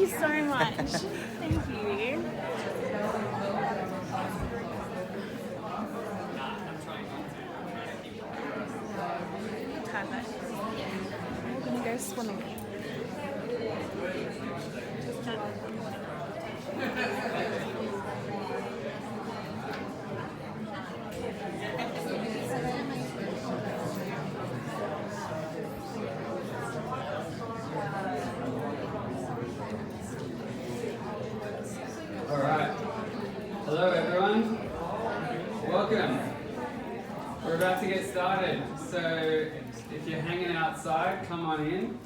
you so much. Thank you. Perfect. We're going to go swimming. All right. Hello, everyone. Welcome. We're about to get started. So if you're hanging outside, come on in.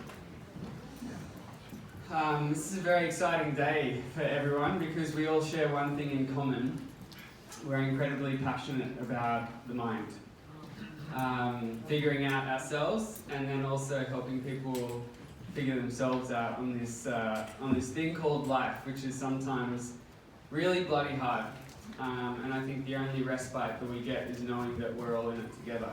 This is a very exciting day for everyone because we all share one thing in common. We're incredibly passionate about the mind. Figuring out ourselves and then also helping people figure themselves out on this thing called life, which is sometimes really bloody hard. And I think the only respite that we get is knowing that we're all in it together.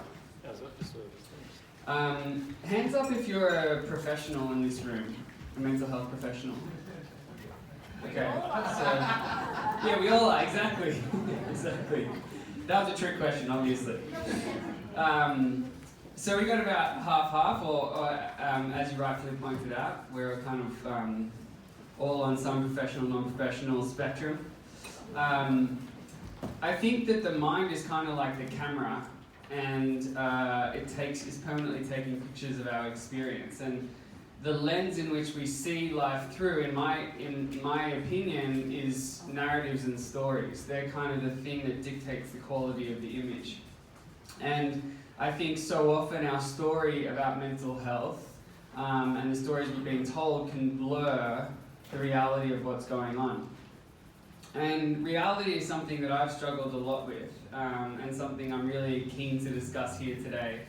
Hands up if you're a professional in this room, a mental health professional. Okay, so, yeah, we all are, exactly. Exactly. That was a trick question, obviously. So we got about half-half, or as you rightfully pointed out, we're kind of all on some professional, non-professional spectrum. I think that the mind is kind of like the camera, and it's permanently taking pictures of our experience. And the lens in which we see life through, in my opinion, is narratives and stories. They're kind of the thing that dictates the quality of the image. And I think so often our story about mental health and the stories we're being told can blur the reality of what's going on. And reality is something that I've struggled a lot with, and something I'm really keen to discuss here today.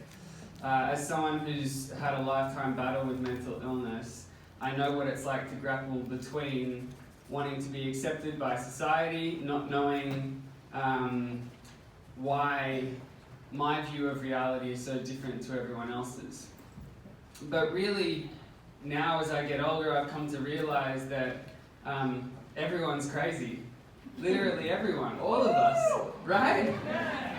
As someone who's had a lifetime battle with mental illness, I know what it's like to grapple between wanting to be accepted by society, not knowing why my view of reality is so different to everyone else's. But really, now as I get older, I've come to realize that everyone's crazy. Literally everyone, all of us, right?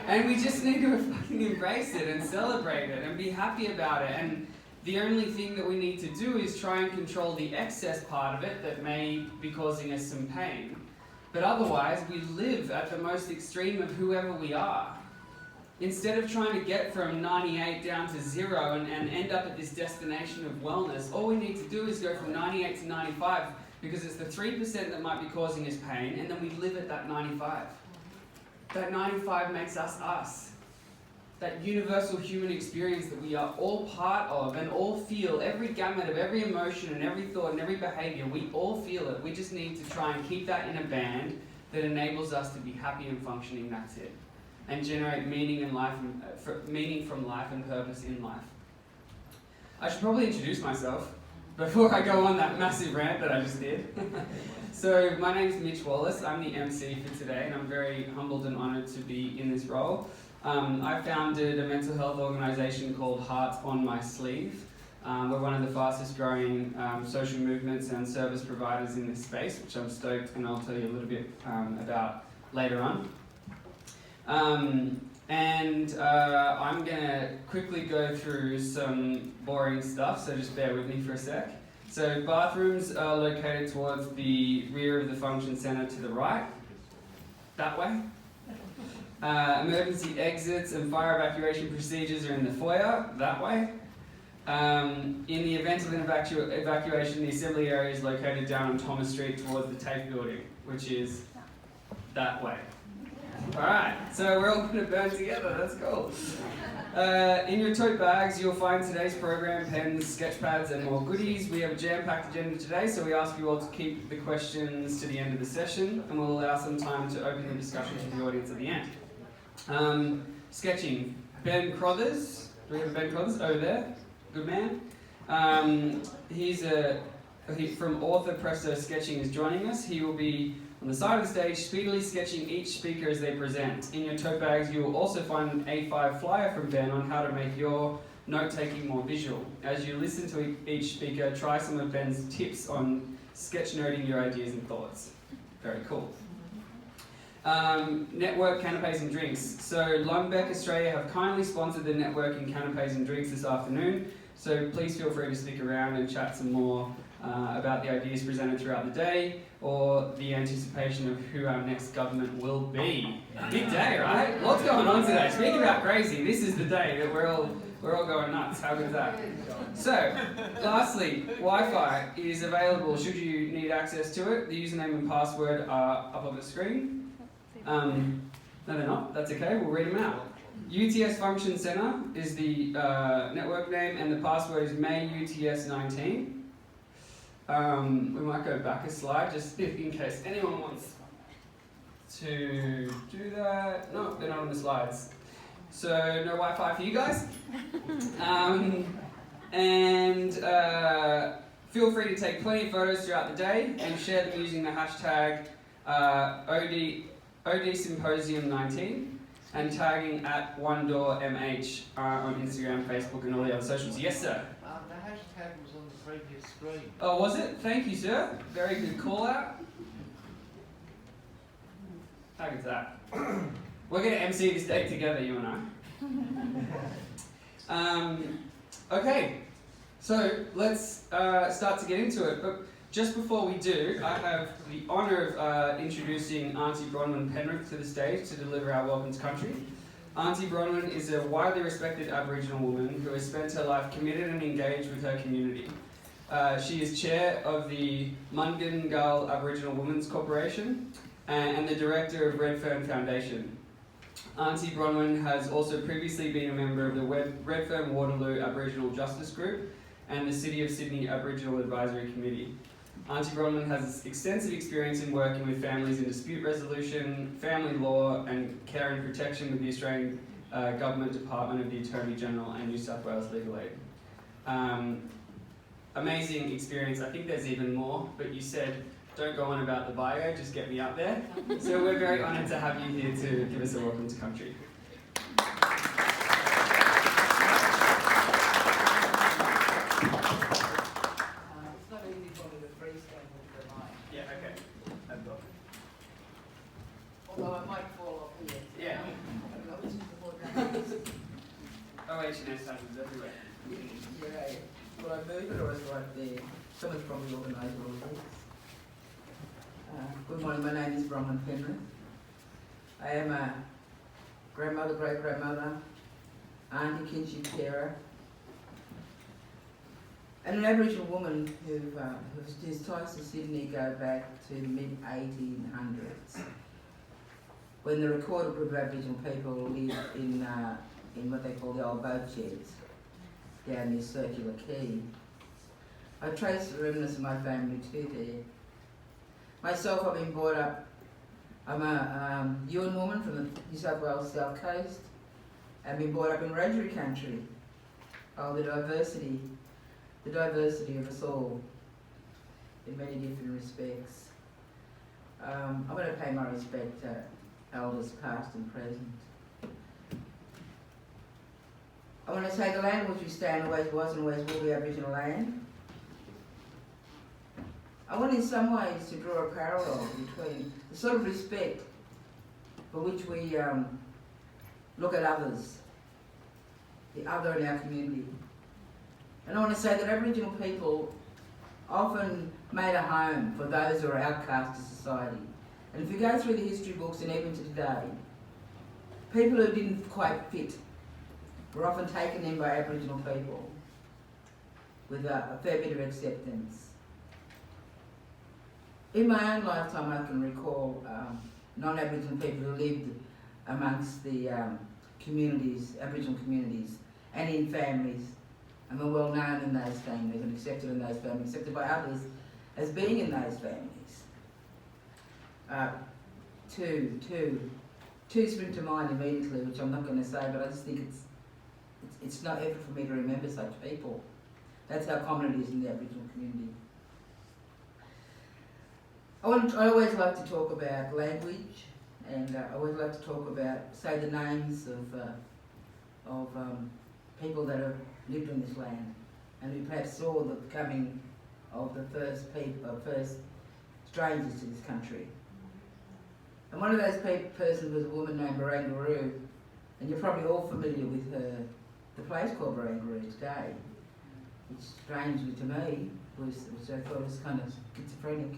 And we just need to fucking embrace it and celebrate it and be happy about it. And the only thing that we need to do is try and control the excess part of it that may be causing us some pain. But otherwise, we live at the most extreme of whoever we are. Instead of trying to get from 98 down to 0 and end up at this destination of wellness, all we need to do is go from 98 to 95, because it's the 3% that might be causing us pain, and then we live at that 95. That 95 makes us us. That universal human experience that we are all part of and all feel, every gamut of every emotion and every thought and every behavior, we all feel it. We just need to try and keep that in a band that enables us to be happy and functioning, that's it. And generate meaning in life, meaning from life and purpose in life. I should probably introduce myself before I go on that massive rant that I just did. So my name's Mitch Wallace. I'm the MC for today, and I'm very humbled and honoured to be in this role. I founded a mental health organisation called Heart on My Sleeve. We're one of the fastest growing social movements and service providers in this space, which I'm stoked, and I'll tell you a little bit about later on. I'm going to quickly go through some boring stuff, so just bear with me for a sec. So bathrooms are located towards the rear of the function centre to the right, that way. Emergency exits and fire evacuation procedures are in the foyer, that way. In the event of an evacuation, the assembly area is located down on Thomas Street towards the TAFE building, which is that way. Alright, so we're all going to burn together, that's cool. In your tote bags, you'll find today's program, pens, sketch pads, and more goodies. We have a jam-packed agenda today, so we ask you all to keep the questions to the end of the session, and we'll allow some time to open the discussion to the audience at the end. Sketching. Ben Crothers. Do we have Ben Crothers? Over there. Good man. He's from Author Presto Sketching is joining us. He will be on the side of the stage, speedily sketching each speaker as they present. In your tote bags, you will also find an A5 flyer from Ben on how to make your note-taking more visual. As you listen to each speaker, try some of Ben's tips on sketchnoting your ideas and thoughts. Very cool. Network canapes and drinks. So Lundbeck Australia have kindly sponsored the networking canapes and drinks this afternoon. So please feel free to stick around and chat some more about the ideas presented throughout the day, or the anticipation of who our next government will be. Big day, right? Lots going on today. Speaking about crazy, this is the day that we're all going nuts. How good is that? So, lastly, Wi-Fi is available should you need access to it. The username and password are up on the screen. No, they're not. That's okay. We'll read them out. UTS Function Center is the network name, and the password is MayUTS19. We might go back a slide just in case anyone wants to do that. No, they're not on the slides. So no Wi-Fi for you guys. Feel free to take plenty of photos throughout the day and share them using the hashtag OD Symposium 19 and tagging at ODMH on Instagram, Facebook, and all the other socials. Yes, sir. The hashtag was on the previous screen. Oh, was it? Thank you, sir. Very good call out. How good's that? We're going to MC this day together, you and I. Okay, so let's start to get into it. But just before we do, I have the honour of introducing Auntie Bronwyn Penrith to the stage to deliver our Welcome to Country. Auntie Bronwyn is a widely respected Aboriginal woman who has spent her life committed and engaged with her community. She is chair of the Mungingal Aboriginal Women's Corporation and the director of Redfern Foundation. Auntie Bronwyn has also previously been a member of the Redfern Waterloo Aboriginal Justice Group and the City of Sydney Aboriginal Advisory Committee. Auntie Bronwyn has extensive experience in working with families in dispute resolution, family law, and care and protection with the Australian Government Department of the Attorney General and New South Wales Legal Aid. Amazing experience. I think there's even more, but you said don't go on about the bio, just get me up there. So we're very honoured to have you here to give us a welcome to country. It's not easy for me to freestyle with the mic. Yeah, okay. I've got it. Although I might fall off here. Yeah. I've got this before that. OHS standards everywhere. Yeah, right. Will I move it or is it right there? Someone's probably organised all of this. Good morning, my name is Bronwyn Penrith. I am a grandmother, great-grandmother, auntie, kinship carer, and an Aboriginal woman whose ties to Sydney go back to the mid-1800s, when the recorded group of Aboriginal people lived in what they call the old boat sheds down near Circular Quay. I trace the remnants of my family to there. Myself, I've been brought up, I'm a Yuin woman from the New South Wales South Coast. I've been brought up in Wiradjuri country. Oh, the diversity of us all in many different respects. I'm going to pay my respect to elders past and present. I want to say the land on which we stand always was and always will be Aboriginal land. I want in some ways to draw a parallel between the sort of respect for which we look at others, the other in our community. And I want to say that Aboriginal people often made a home for those who are outcast of society. And if you go through the history books and even to today, people who didn't quite fit were often taken in by Aboriginal people with a fair bit of acceptance. In my own lifetime, I can recall non-Aboriginal people who lived amongst the communities, Aboriginal communities, and in families, and were well known in those families and accepted in those families, accepted by others as being in those families. Two spring to mind immediately, which I'm not going to say, but I just think it's no effort for me to remember such people. That's how common it is in the Aboriginal community. I always like to talk about language, and I always like to talk about, say, the names of people that have lived on this land, and who perhaps saw the coming of the first strangers to this country. And one of those persons was a woman named Barangaroo, and you're probably all familiar with her. The place called Barangaroo today, which strangely to me was I thought was kind of schizophrenic.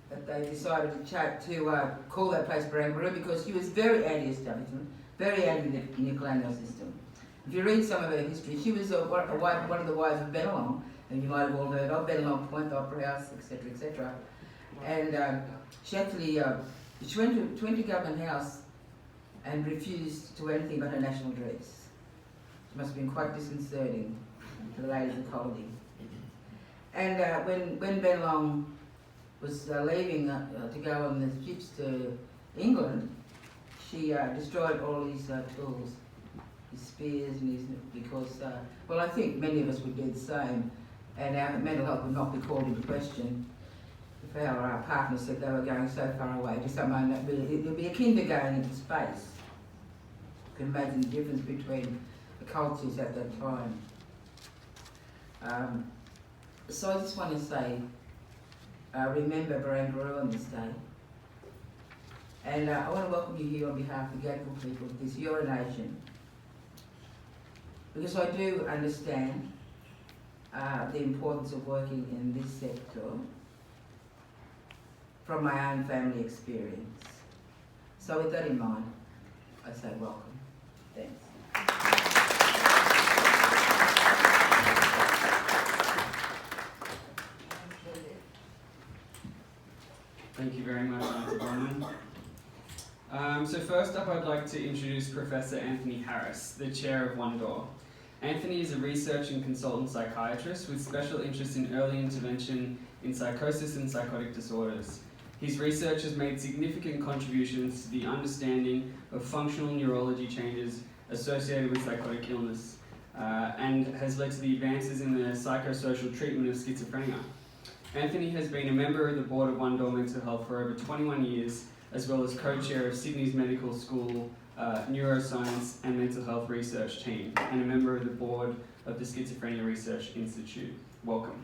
But they decided to call that place Barangaroo because she was very anti-establishment, very anti the colonial system. If you read some of her history, she was one of the wives of Bennelong, and you might have all heard of Bennelong Point, the Opera House, etc., etc. And she actually she went to Government House and refused to wear anything but her national dress. It must have been quite disconcerting to the ladies of the colony. And when Bennelong was leaving to go on the ships to England, she destroyed all his tools, his spears and his, because, well, I think many of us would do the same, and our mental health would not be called into question if our partner said they were going so far away to someone that it would be akin to going into space. You can imagine the difference between the cultures at that time. So I just want to say, remember Barangaroo on this day. And I want to welcome you here on behalf of the Gadigal people of this your nation. Because I do understand the importance of working in this sector from my own family experience. So with that in mind, I say welcome. Thanks. Thank you very much, Dr. Bronwyn. So first up, I'd like to introduce Professor Anthony Harris, the chair of One Door. Anthony is a research and consultant psychiatrist with special interest in early intervention in psychosis and psychotic disorders. His research has made significant contributions to the understanding of functional neurology changes associated with psychotic illness, and has led to the advances in the psychosocial treatment of schizophrenia. Anthony has been a member of the board of One Door Mental Health for over 21 years, as well as co-chair of Sydney's Medical School Neuroscience and Mental Health Research Team, and a member of the board of the Schizophrenia Research Institute. Welcome.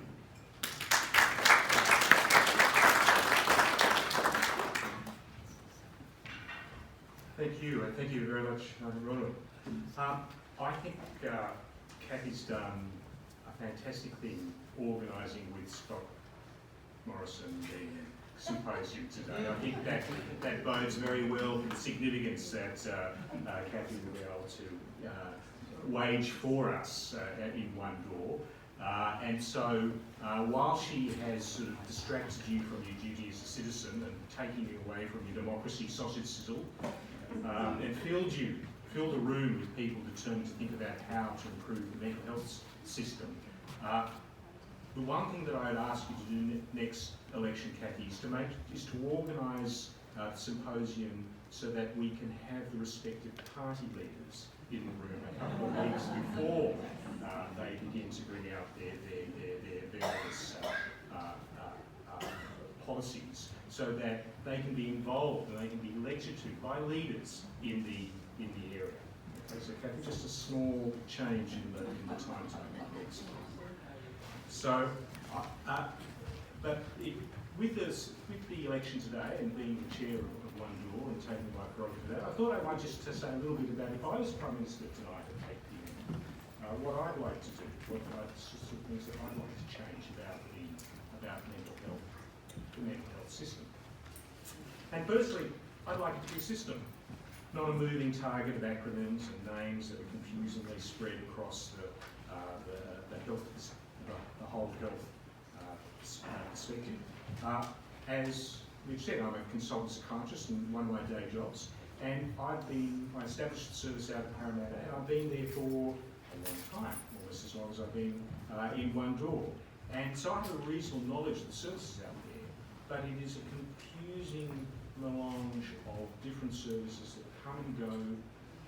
Thank you, and thank you very much, Ronald. I think Kathy's done a fantastic thing organising with Scott Morrison the symposium today. I think that bodes very well for the significance that Kathy will be able to wage for us in One Door. And so, while she has sort of distracted you from your duty as a citizen and taking you away from your democracy sausage sizzle, and filled the room with people determined to think about how to improve the mental health system, the one thing that I'd ask you to do next election, Kathy, is to organise the symposium so that we can have the respective party leaders in the room a couple of weeks before they begin to bring out their various policies, so that they can be involved and they can be lectured to by leaders in the area. Okay, so Kathy, just a small change in the timetable. So, with the election today and being the chair of One Door and taking my prerogative for that, I thought I might just say a little bit about, if I was Prime Minister tonight and take the what I'd like to do, sort of things that I'd like to change about mental health, the mental health system. And firstly, I'd like it to be a system, not a moving target of acronyms and names that are confusingly spread across the whole health perspective. As we've said, I'm a consultant psychiatrist in one of my day jobs, and I established the service out of Parramatta, and I've been there for a long time, almost as long as I've been in One Door. And so I have a reasonable knowledge of the services out there, but it is a confusing melange of different services that come and go,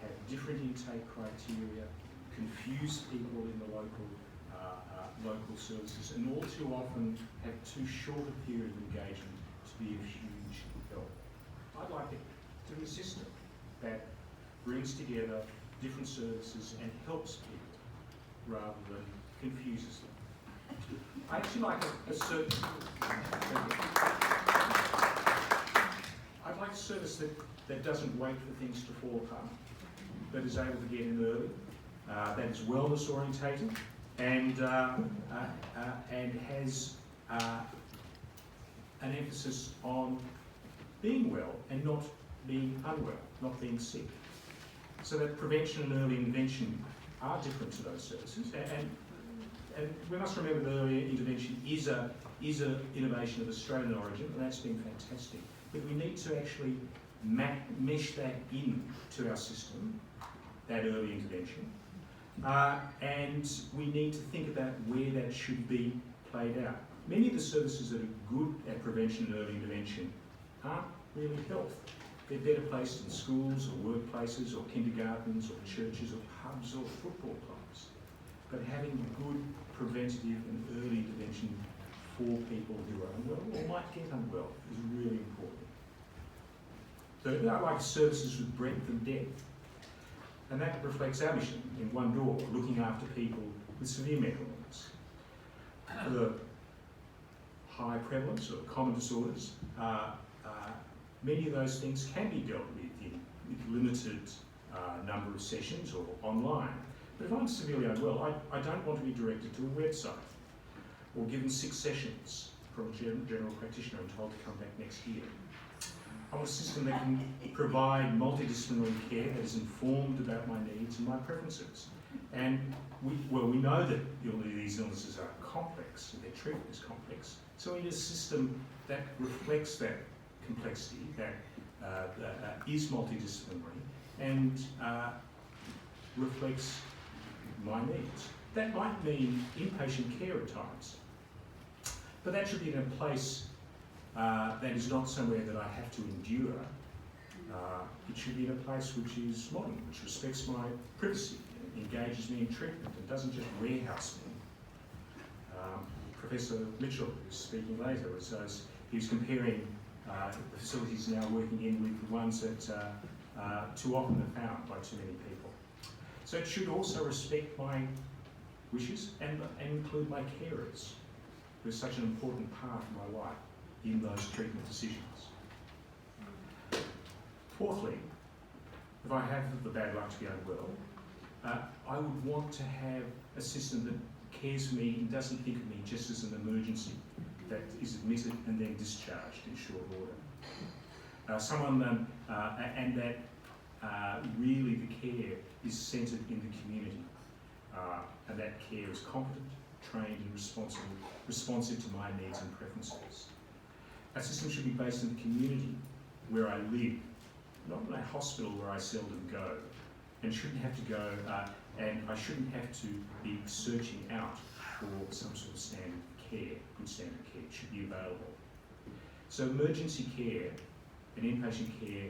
have different intake criteria, confuse people in the local services, and all too often have too short a period of engagement to be of huge help. I'd like it to be a system that brings together different services and helps people rather than confuses them. I actually like a certain. I'd like a service that doesn't wait for things to fall apart, that is able to get in early, that is wellness orientated, and has an emphasis on being well and not being unwell, not being sick. So that prevention and early intervention are different to those services, and we must remember that early intervention is a innovation of Australian origin, and that's been fantastic. But we need to actually mesh that in to our system, that early intervention, and we need to think about where that should be played out. Many of the services that are good at prevention and early intervention aren't really health. They're better placed in schools or workplaces or kindergartens or churches or pubs or football clubs. But having good preventative and early intervention for people who are unwell or might get unwell is really important. Thirdly, I like services with breadth and depth. And that reflects our mission in one door, looking after people with severe mental illness. For the high prevalence of common disorders, many of those things can be dealt with in limited number of sessions or online. But if I'm severely unwell, I don't want to be directed to a website or given 6 sessions from a general practitioner and told to come back next year. I want a system that can provide multidisciplinary care that is informed about my needs and my preferences. And we know that these illnesses are complex, and their treatment is complex. So we need a system that reflects that complexity, that is multidisciplinary, and reflects my needs. That might mean inpatient care at times, but that should be in a place that is not somewhere that I have to endure. It should be in a place which is modern, which respects my privacy, engages me in treatment, and doesn't just warehouse me. Professor Mitchell, who's speaking later, he was comparing the facilities now working in with the ones that too often are found by too many people. So it should also respect my wishes and include my carers, who are such an important part of my life in those treatment decisions. Fourthly, if I have the bad luck to be unwell, I would want to have a system that cares for me and doesn't think of me just as an emergency that is admitted and then discharged in short order. And that really the care is centred in the community, and that care is competent, trained and responsive to my needs and preferences. Our system should be based in the community where I live, not in a hospital where I seldom go, and shouldn't have to go, and I shouldn't have to be searching out for some sort of standard care, good standard care. It should be available. So emergency care and inpatient care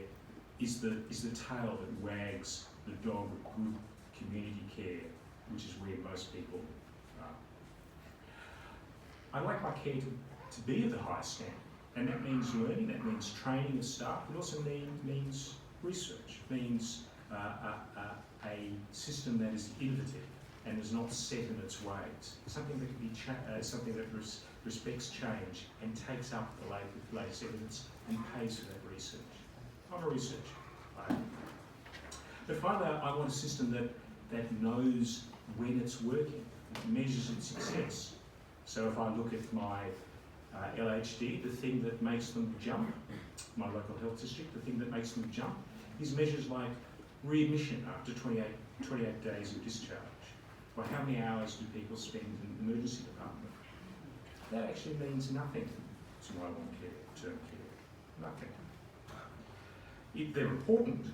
is the tail that wags the dog of good community care, which is where most people are. I like my care to be of the highest standard, and that means learning, that means training of staff, it also means research, means a system that is innovative and is not set in its ways, something that can be something that respects change and takes up the latest evidence and pays for that research. I'm a researcher. But finally, I want a system that knows when it's working, measures its success. So if I look at my LHD, the thing that makes them jump, my local health district, the thing that makes them jump is measures like readmission after 28 days of discharge, or how many hours do people spend in the emergency department. That actually means nothing to my long-term care, nothing. They're important,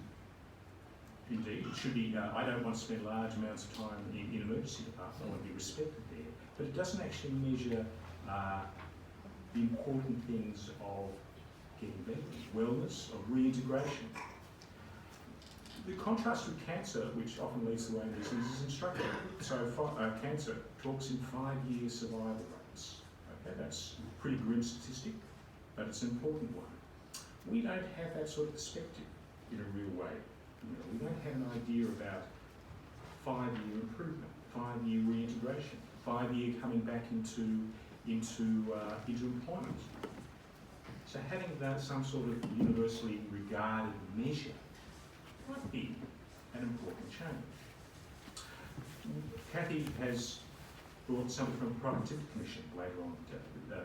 indeed. It should be, I don't want to spend large amounts of time in emergency department, I want to be respected there, but it doesn't actually measure the important things of getting better, wellness, of reintegration. The contrast with cancer, which often leads the way in disease, is instructive. So cancer talks in 5-year survival rates. Okay, that's a pretty grim statistic, but it's an important one. We don't have that sort of perspective in a real way. We don't have an idea about 5-year improvement, 5-year reintegration. 5-year coming back into employment. So having that some sort of universally regarded measure might be an important change. Kathy has brought something from the Productivity Commission later on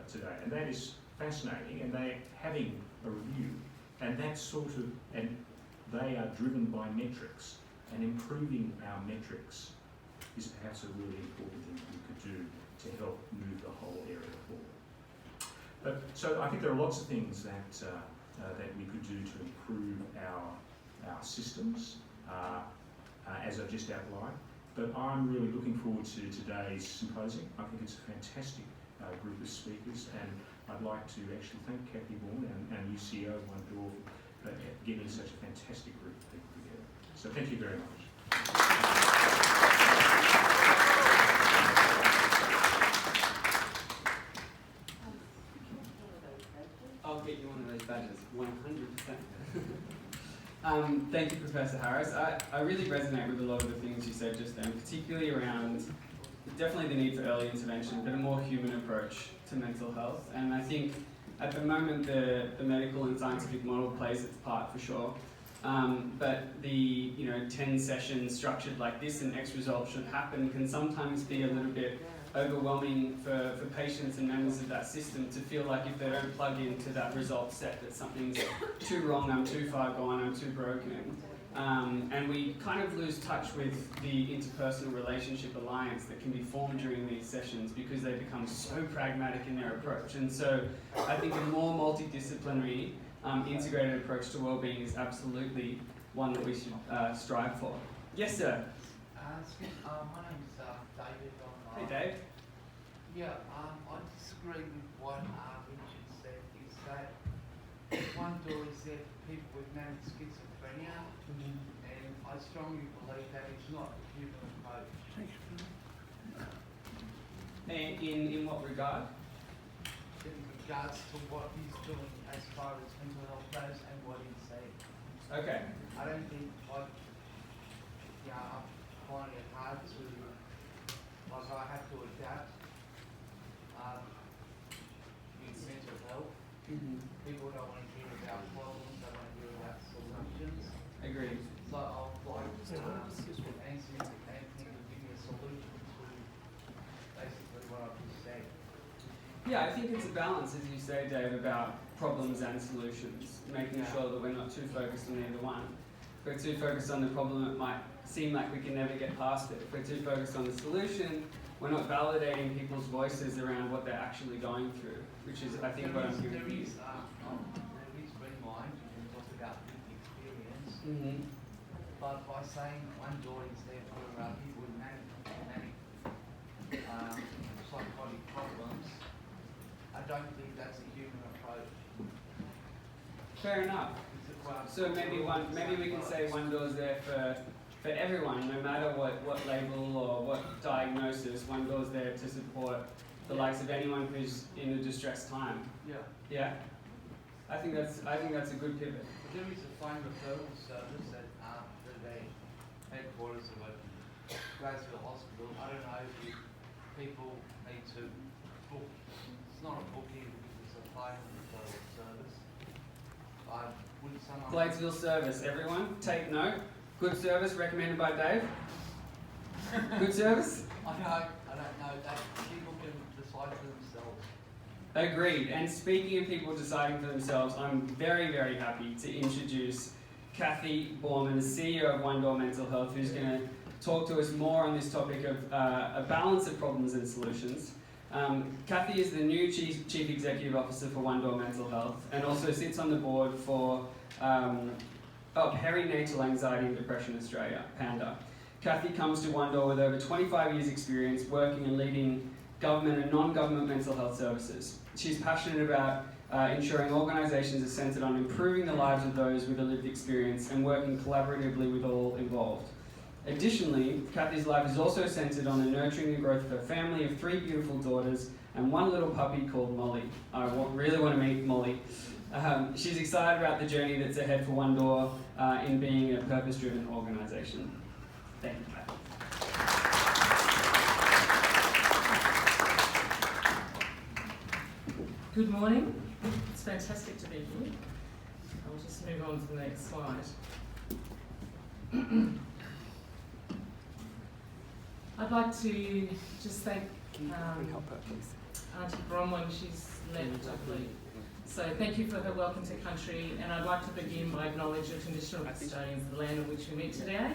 today, and that is fascinating, and they're having a review, and that sort of, and they are driven by metrics, and improving our metrics is perhaps a really important thing we could do to help move the whole area forward. But so I think there are lots of things that that we could do to improve our systems, as I've just outlined. But I'm really looking forward to today's symposium. I think it's a fantastic group of speakers, and I'd like to actually thank Kathy Bourne and UCO One Door for getting such a fantastic group of people together. So thank you very much. I'll get you one of those badges, 100%. Thank you, Professor Harris. I really resonate with a lot of the things you said just then, particularly around definitely the need for early intervention, but a more human approach to mental health. And I think at the moment the medical and scientific model plays its part for sure. But the 10 sessions structured like this and X results should happen can sometimes be a little bit overwhelming for patients and members of that system to feel like if they don't plug into that result set that something's too wrong, I'm too far gone, I'm too broken. And we kind of lose touch with the interpersonal relationship alliance that can be formed during these sessions because they become so pragmatic in their approach. And so I think a more multidisciplinary, integrated approach to wellbeing is absolutely one that we should strive for. Yes, sir? My name's David. Hey, Dave. Yeah, I disagree with what Richard said, is that One Door is there for people with manic schizophrenia, and I strongly believe that it's not a human approach. And in what regard? In regards to what he's doing as far as mental health goes and what he said. Okay. I don't think, I'm finding it hard to, I have to adapt with mental health. People don't want to hear about problems, they want to hear about solutions. Agreed. So I'll like Anthony to give me a solution to basically what I've just said. Yeah, I think it's a balance, as you say, Dave, about problems and solutions, making sure that we're not too focused on either one. If we're too focused on the problem, it might seem like we can never get past it. If we're too focused on the solution, we're not validating people's voices around what they're actually going through, which is, I think, what I'm hearing from you. There is Green Mind, you can talk about lived experience, but by saying One Door is there for people with manic psychotic problems, I don't think that's a human approach. Fair enough. So maybe we can say One Door's there for everyone, no matter what label or what diagnosis. One Door's there to support the likes of anyone who's in a distressed time. Yeah. Yeah. I think that's a good pivot. There is a phone referral service at the headquarters of Glasgow Hospital. I don't know if people need to book. It's not a booking because it's a phone referral service. Would someone... Cladesville service, everyone, take note. Good service recommended by Dave. Good service? I don't know. That people can decide for themselves. Agreed. And speaking of people deciding for themselves, I'm very, very happy to introduce Kathy Borman, the CEO of One Door Mental Health, who's going to talk to us more on this topic of a balance of problems and solutions. Kathy is the new Chief Executive Officer for One Door Mental Health and also sits on the board for Perinatal Anxiety and Depression Australia, PANDA. Kathy comes to One Door with over 25 years' experience working and leading government and non-government mental health services. She's passionate about ensuring organisations are centred on improving the lives of those with a lived experience and working collaboratively with all involved. Additionally, Kathy's life is also centred on the nurturing and growth of her family of 3 beautiful daughters and 1 little puppy called Molly. I really want to meet Molly. She's excited about the journey that's ahead for One Door in being a purpose-driven organisation. Thank you, Kathy. Good morning. It's fantastic to be here. I'll just move on to the next slide. I'd like to just thank Auntie Bronwyn. She's left, I believe. So thank you for her welcome to country, and I'd like to begin by acknowledging the traditional custodians of the land on which we meet today,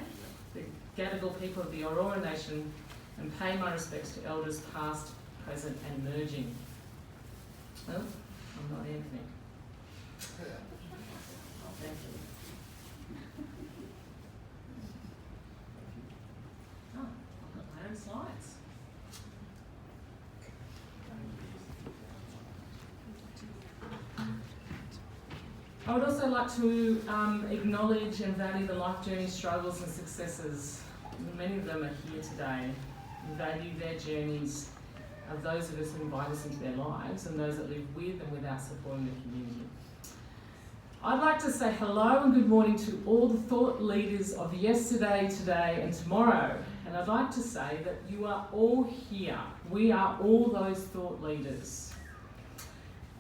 the Gadigal people of the Aurora Nation, and pay my respects to elders past, present and emerging. Well, I'm not Anthony. Thank you. Oh, I've got my own slides. I would also like to acknowledge and value the life journey struggles and successes. Many of them are here today. We value their journeys of those of us who invite us into their lives and those that live with and without supporting the community. I'd like to say hello and good morning to all the thought leaders of yesterday, today and tomorrow. And I'd like to say that you are all here. We are all those thought leaders.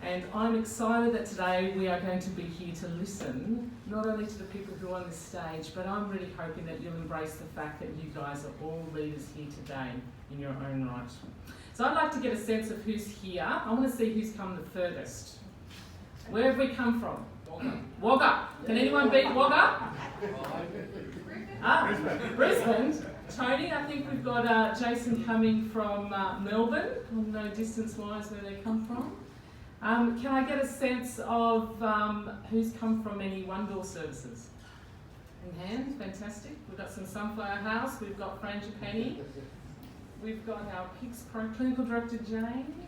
And I'm excited that today we are going to be here to listen, not only to the people who are on this stage, but I'm really hoping that you'll embrace the fact that you guys are all leaders here today in your own right. So I'd like to get a sense of who's here. I want to see who's come the furthest. Where have we come from? Wagga. Can anyone beat Wagga? Brisbane. Tony, I think we've got Jason coming from Melbourne. I don't know distance-wise where they come from. Can I get a sense of who's come from any one-door services? In hand, fantastic. We've got some Sunflower House, we've got Frangipani, we've got our PICS Clinical Director Jane,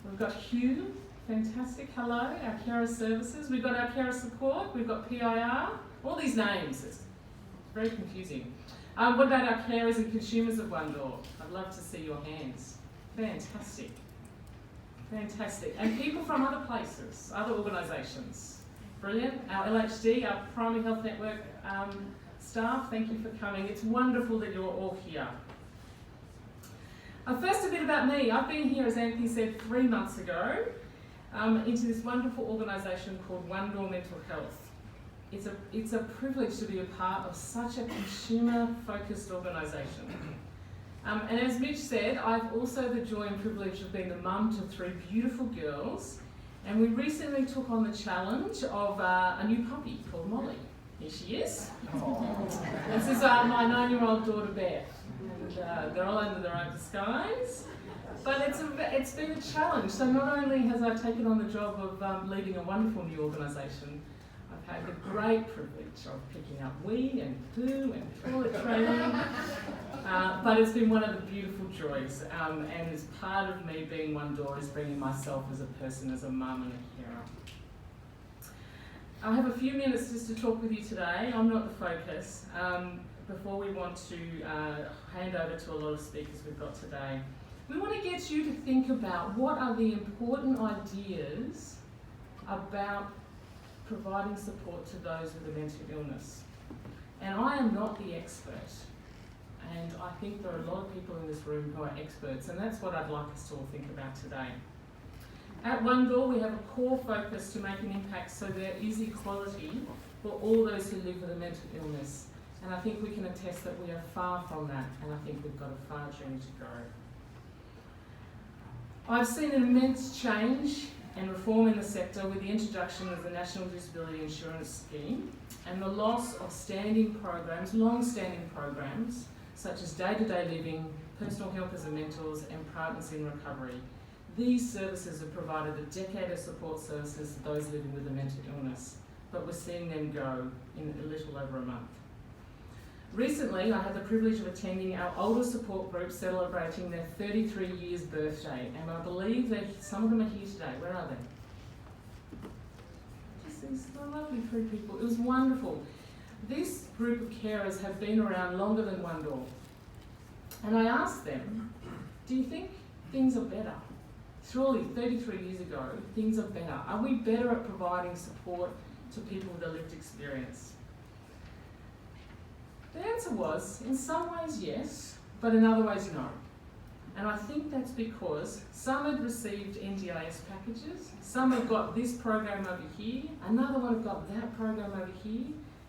we've got Hugh, fantastic, hello, our carer services, we've got our carer support, we've got PIR, all these names, it's very confusing. What about our carers and consumers of One Door? I'd love to see your hands. Fantastic. Fantastic. And people from other places, other organisations. Brilliant. Our LHD, our Primary Health Network staff, thank you for coming. It's wonderful that you're all here. First, a bit about me. I've been here, as Anthony said, 3 months ago, into this wonderful organisation called One Door Mental Health. It's a privilege to be a part of such a consumer-focused organisation. And as Mitch said, I've also the joy and privilege of being the mum to 3 beautiful girls, and we recently took on the challenge of a new puppy called Molly. Here she is. This is my 9-year-old daughter Beth, and they're all under their own disguise. But it's been a challenge. So not only has I taken on the job of leading a wonderful new organisation, I've had the great privilege of picking up wee and poo and toilet training. But it's been one of the beautiful joys, and as part of me being One Door is bringing myself as a person, as a mum and a carer. I have a few minutes just to talk with you today. I'm not the focus. Before we want to hand over to a lot of speakers we've got today, we want to get you to think about what are the important ideas about providing support to those with a mental illness. And I am not the expert. And I think there are a lot of people in this room who are experts, and that's what I'd like us to all think about today. At One Door, we have a core focus to make an impact so there is equality for all those who live with a mental illness. And I think we can attest that we are far from that, and I think we've got a far journey to go. I've seen an immense change and reform in the sector with the introduction of the National Disability Insurance Scheme and the loss of standing programs, long-standing programs, such as day-to-day living, personal helpers and mentors, and partners in recovery. These services have provided a decade of support services to those living with a mental illness, but we're seeing them go in a little over a month. Recently, I had the privilege of attending our older support group celebrating their 33 years birthday, and I believe that some of them are here today. Where are they? Just these lovely 3 people. It was wonderful. This group of carers have been around longer than One Door. And I asked them, do you think things are better? Surely 33 years ago, things are better. Are we better at providing support to people with a lived experience? The answer was, in some ways yes, but in other ways no. And I think that's because some had received NDIS packages, some have got this program over here, another one have got that program over here,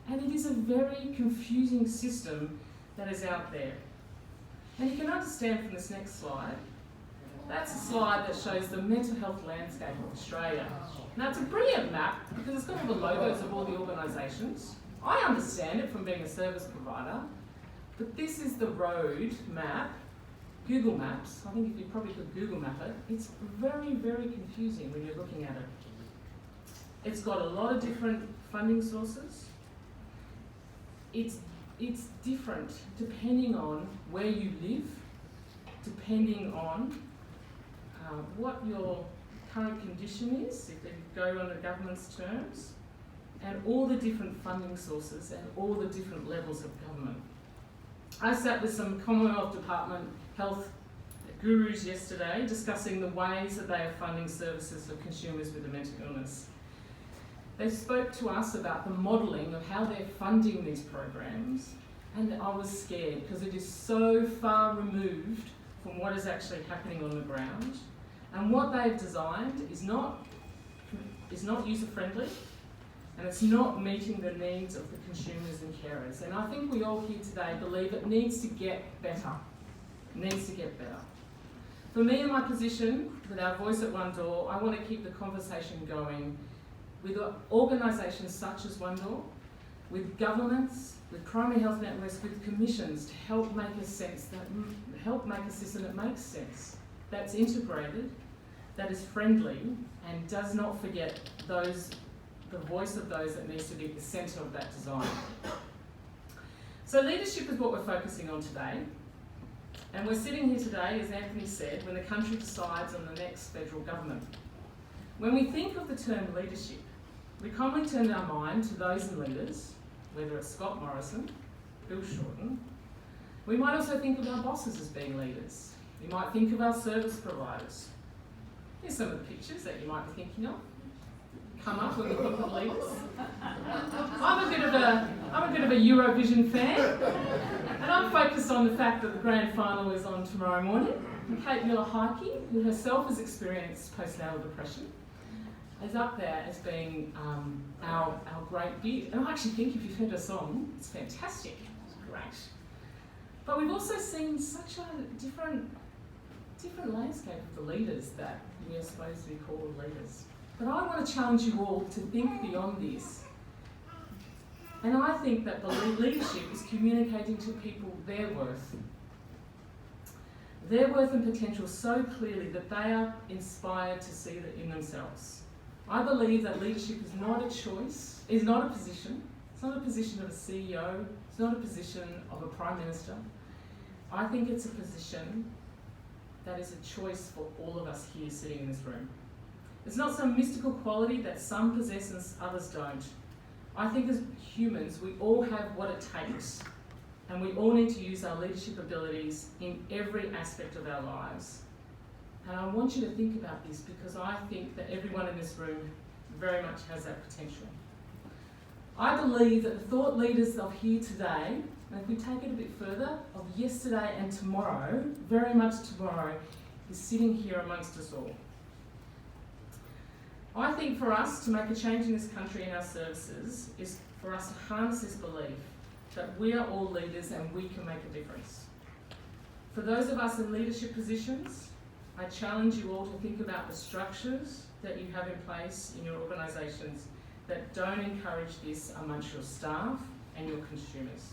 and it is a very confusing system that is out there. And you can understand from this next slide, that's a slide that shows the mental health landscape of Australia. Now it's a brilliant map because it's got all the logos of all the organisations. I understand it from being a service provider, but this is the road map, Google Maps. I think if you probably could Google map it, it's very, very confusing when you're looking at it. It's got a lot of different funding sources. It's different depending on where you live, depending on what your current condition is, if you go on the government's terms, and all the different funding sources and all the different levels of government. I sat with some Commonwealth Department health gurus yesterday discussing the ways that they are funding services for consumers with a mental illness. They spoke to us about the modelling of how they're funding these programs, and I was scared because it is so far removed from what is actually happening on the ground. And what they've designed is not user-friendly, and it's not meeting the needs of the consumers and carers. And I think we all here today believe it needs to get better. It needs to get better. For me in my position, with our voice at One Door, I want to keep the conversation going with organisations such as One Door, with governments, with primary health networks, with commissions to help make a system that makes sense, that's integrated, that is friendly, and does not forget the voice of those that needs to be at the centre of that design. So leadership is what we're focusing on today. And we're sitting here today, as Anthony said, when the country decides on the next federal government. When we think of the term leadership, we commonly turn our mind to those in leaders, whether it's Scott Morrison, Bill Shorten. We might also think of our bosses as being leaders. We might think of our service providers. Here's some of the pictures that you might be thinking of. Come up when we think of leaders. I'm a bit of a Eurovision fan, and I'm focused on the fact that the grand final is on tomorrow morning. And Kate Miller-Heidke, who herself has experienced postnatal depression, is up there as being our great beat. And I actually think if you've heard her song, it's fantastic. It's great. But we've also seen such a different landscape of the leaders that we are supposed to be called leaders. But I want to challenge you all to think beyond this. And I think that the leadership is communicating to people their worth and potential so clearly that they are inspired to see that in themselves. I believe that leadership is not a choice, is not a position. It's not a position of a CEO, it's not a position of a Prime Minister. I think it's a position that is a choice for all of us here sitting in this room. It's not some mystical quality that some possess and others don't. I think as humans, we all have what it takes, and we all need to use our leadership abilities in every aspect of our lives. And I want you to think about this because I think that everyone in this room very much has that potential. I believe that the thought leaders of here today, and if we take it a bit further, of yesterday and tomorrow, very much tomorrow, is sitting here amongst us all. I think for us to make a change in this country and our services is for us to harness this belief that we are all leaders and we can make a difference. For those of us in leadership positions, I challenge you all to think about the structures that you have in place in your organisations that don't encourage this amongst your staff and your consumers.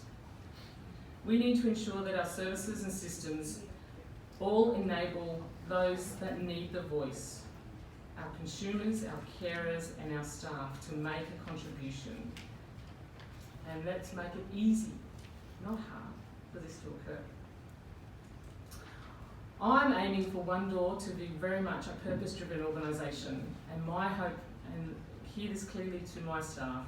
We need to ensure that our services and systems all enable those that need the voice, our consumers, our carers and our staff, to make a contribution. And let's make it easy, not hard, for this to occur. I'm aiming for One Door to be very much a purpose-driven organisation, and my hope, and hear this clearly to my staff,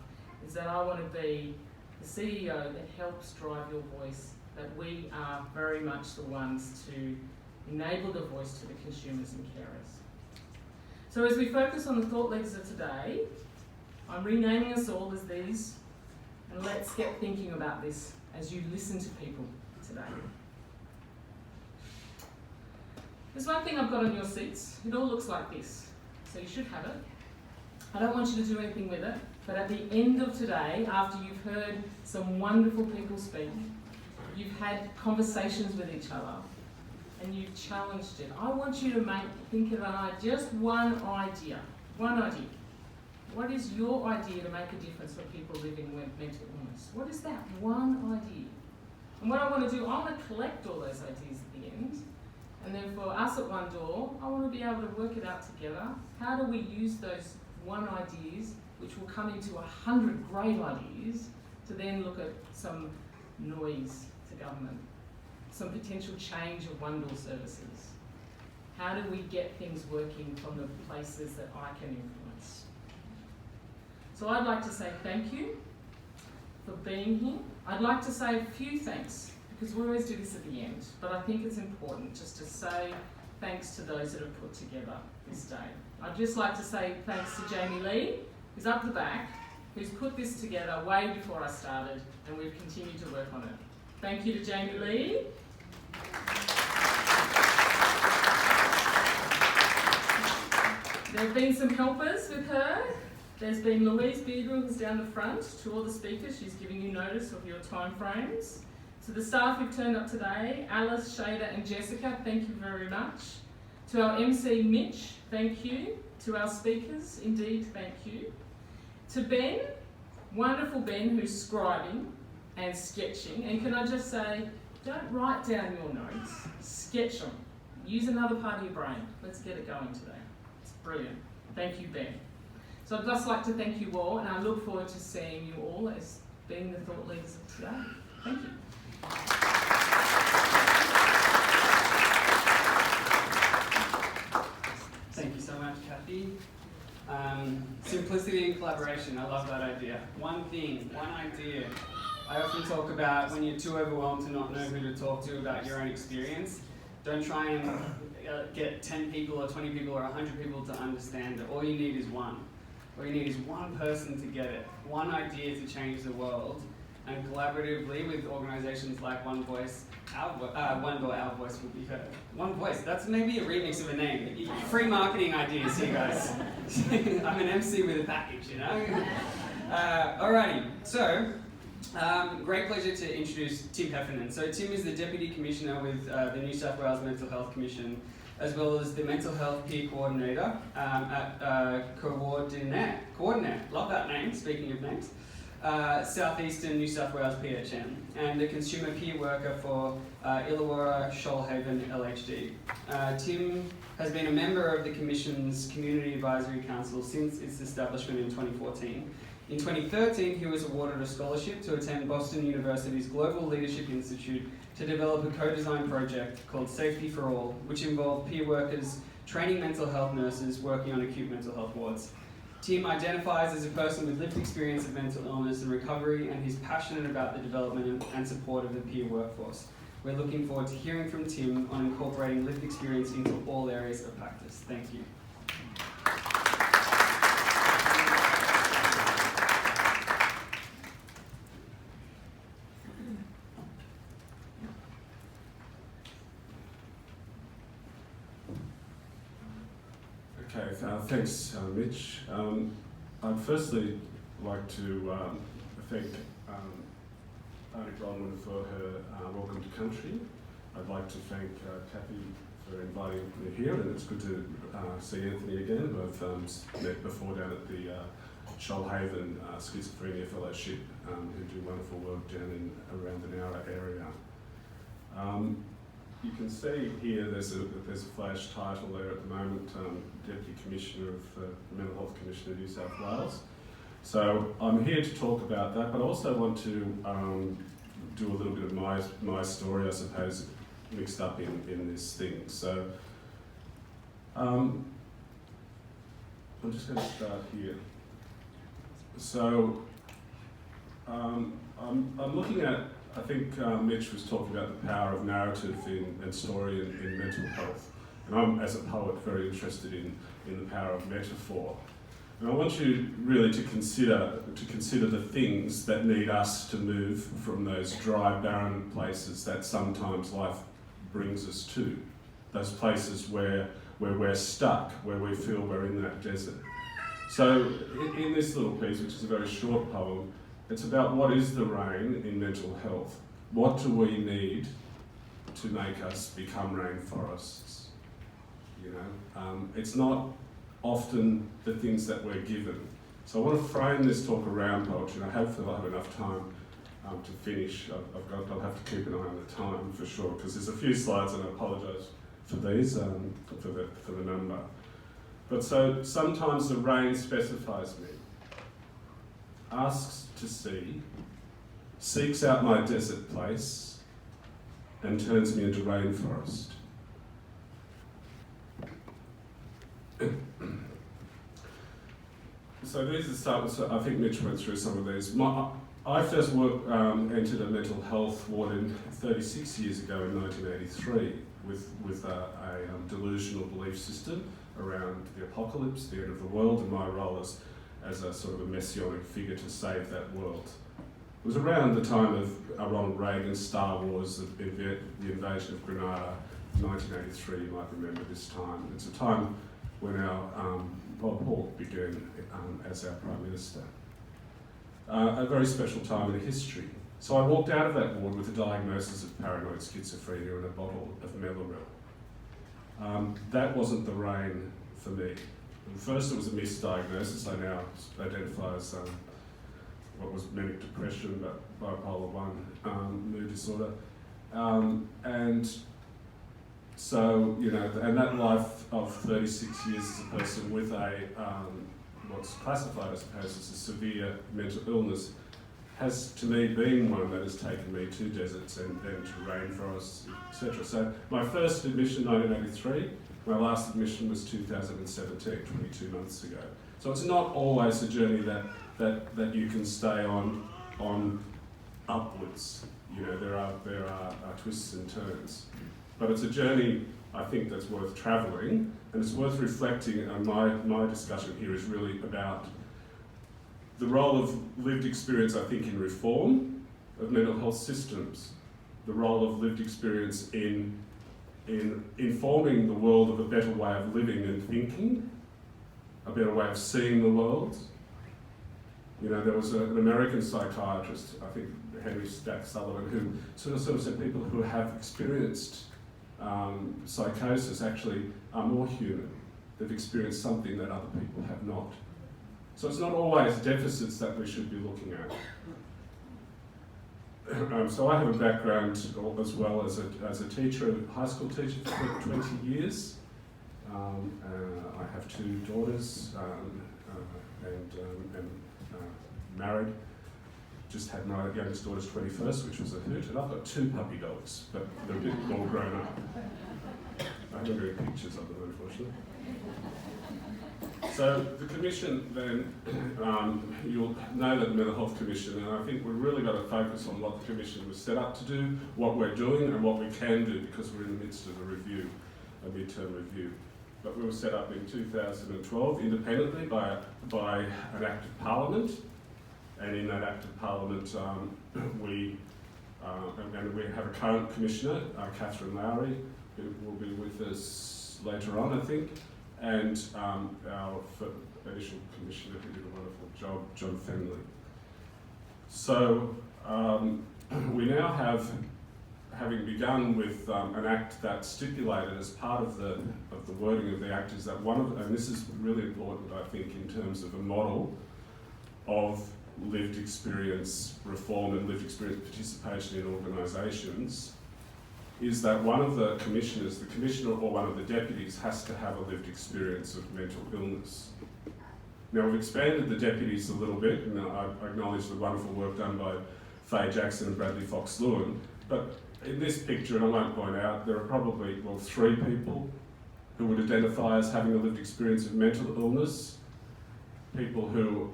is that I want to be the CEO that helps drive your voice, that we are very much the ones to enable the voice to the consumers and carers. So as we focus on the thought leaders of today, I'm renaming us all as these, and let's get thinking about this as you listen to people today. There's one thing I've got on your seats. It all looks like this, so you should have it. I don't want you to do anything with it, but at the end of today, after you've heard some wonderful people speak, you've had conversations with each other, and you've challenged it, I want you to think of just one idea. One idea. What is your idea to make a difference for people living with mental illness? What is that one idea? And what I want to do, I want to collect all those ideas at the end. And then for us at One Door, I want to be able to work it out together. How do we use those one ideas, which will come into 100 great ideas, to then look at some noise to government, some potential change of One Door services? How do we get things working from the places that I can influence? So I'd like to say thank you for being here. I'd like to say a few thanks, because we always do this at the end, but I think it's important just to say thanks to those that have put together this day. I'd just like to say thanks to Jamie Lee, who's up the back, who's put this together way before I started, and we've continued to work on it. Thank you to Jamie Lee. There have been some helpers with her. There's been Louise Beardrell, who's down the front. To all the speakers, she's giving you notice of your time frames. To the staff who've turned up today, Alice, Shada and Jessica, thank you very much. To our MC Mitch, thank you. To our speakers, indeed, thank you. To Ben, wonderful Ben, who's scribing and sketching. And can I just say, don't write down your notes, sketch them. Use another part of your brain. Let's get it going today. It's brilliant. Thank you, Ben. So I'd just like to thank you all, and I look forward to seeing you all as being the thought leaders of today. Thank you. Thank you so much, Kathy. Simplicity and collaboration, I love that idea. One thing, one idea. I often talk about when you're too overwhelmed to not know who to talk to about your own experience, don't try and get 10 people or 20 people or 100 people to understand it. All you need is one. All you need is one person to get it, one idea to change the world, and collaboratively with organisations like One Voice, One Door, our voice will be heard. One Voice, that's maybe a remix of a name. Free marketing ideas here, guys. I'm an MC with a package, you know? Alrighty, so, great pleasure to introduce Tim Heffernan. So Tim is the Deputy Commissioner with the New South Wales Mental Health Commission, as well as the Mental Health Peer Coordinator at Coordinate, love that name, speaking of names, Southeastern New South Wales PHN, and a Consumer Peer Worker for Illawarra Shoalhaven LHD. Tim has been a member of the Commission's Community Advisory Council since its establishment in 2014. In 2013, he was awarded a scholarship to attend Boston University's Global Leadership Institute to develop a co-design project called Safety for All, which involved peer workers training mental health nurses working on acute mental health wards. Tim identifies as a person with lived experience of mental illness and recovery, and he's passionate about the development and support of the peer workforce. We're looking forward to hearing from Tim on incorporating lived experience into all areas of practice. Thank you. Okay, thanks, Mitch. I'd firstly like to thank Auntie Bronwyn for her welcome to country. I'd like to thank Kathy for inviting me here, and it's good to see Anthony again, who I've met before down at the Shoalhaven Schizophrenia Fellowship, who do wonderful work down in around the Nowra area. You can see here there's a flash title there at the moment, Deputy Commissioner of the Mental Health Commission of New South Wales. So I'm here to talk about that, but I also want to do a little bit of my story, I suppose, mixed up in this thing. So I'm just going to start here. So I'm looking at, I think Mitch was talking about the power of narrative and story in mental health. And I'm, as a poet, very interested in the power of metaphor. And I want you really to consider the things that need us to move from those dry, barren places that sometimes life brings us to. those places where we're stuck, where we feel we're in that desert. So in this little piece, which is a very short poem, it's about what is the rain in mental health. What do we need to make us become rainforests? You know, it's not often the things that we're given. So I want to frame this talk around poetry, and hopefully I'll have enough time to finish. I'll have to keep an eye on the time for sure, because there's a few slides, and I apologise for these, for the number. But so sometimes the rain specifies me, asks to see, seeks out my desert place, and turns me into rainforest. So these are starting. I think Mitch went through some of these. I first entered a mental health ward 36 years ago in 1983 with a delusional belief system around the apocalypse, the end of the world, and my role as a sort of a messianic figure to save that world. It was around the time of Ronald Reagan's Star Wars, the invasion of Grenada, 1983. You might remember this time. It's a time when our Bob Hawke began as our Prime Minister. A very special time in history. So I walked out of that ward with a diagnosis of paranoid schizophrenia and a bottle of Meloril. That wasn't the rain for me. First it was a misdiagnosis. I now identify as what was manic depression, but bipolar 1 mood disorder. And so, you know, and that life of 36 years as a person with a what's classified, I suppose, as a severe mental illness has, to me, been one that has taken me to deserts and then to rainforests, etc. So my first admission, 1983, my last admission was 2017, 22 months ago. So it's not always a journey that you can stay on upwards. You know, there are twists and turns. But it's a journey, I think, that's worth travelling, and it's worth reflecting, and my discussion here is really about the role of lived experience, I think, in reform of mental health systems, the role of lived experience in informing the world of a better way of living and thinking, a better way of seeing the world. You know, there was an American psychiatrist, I think Henry Stack Sullivan, who sort of said people who have experienced psychosis actually are more human. They've experienced something that other people have not. So it's not always deficits that we should be looking at. So I have a background as well as a teacher, a high school teacher for 20 years. I have 2 daughters and married. Just had my youngest daughter's 21st, which was a hoot, and I've got 2 puppy dogs, but they're a bit more grown up. I haven't got any pictures of them, unfortunately. So the Commission then, you'll know that the Mental Health Commission, and I think we've really got to focus on what the Commission was set up to do, what we're doing and what we can do, because we're in the midst of a review, a midterm review. But we were set up in 2012 independently by an Act of Parliament. And in that Act of Parliament, we have a current Commissioner, Catherine Lowry, who will be with us later on, I think, and our initial Commissioner who did a wonderful job, John Fenley. So we now have, having begun with an Act that stipulated as part of the wording of the Act is that and this is really important, I think, in terms of a model of lived experience reform and lived experience participation in organisations, is that one of the commissioners, the commissioner or one of the deputies, has to have a lived experience of mental illness. Now we've expanded the deputies a little bit, and I acknowledge the wonderful work done by Faye Jackson and Bradley Fox-Lewin, but in this picture, and I won't point out, there are probably, 3 people who would identify as having a lived experience of mental illness, people who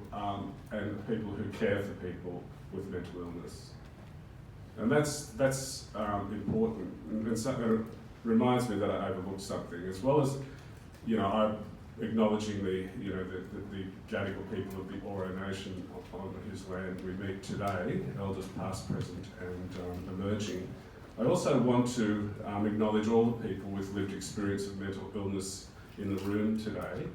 care for people with mental illness. And that's important. And so it reminds me that I overlooked something, as well as, I'm acknowledging the Gadigal people of the Ora Nation on whose land we meet today, elders past, present and emerging. I also want to acknowledge all the people with lived experience of mental illness in the room today,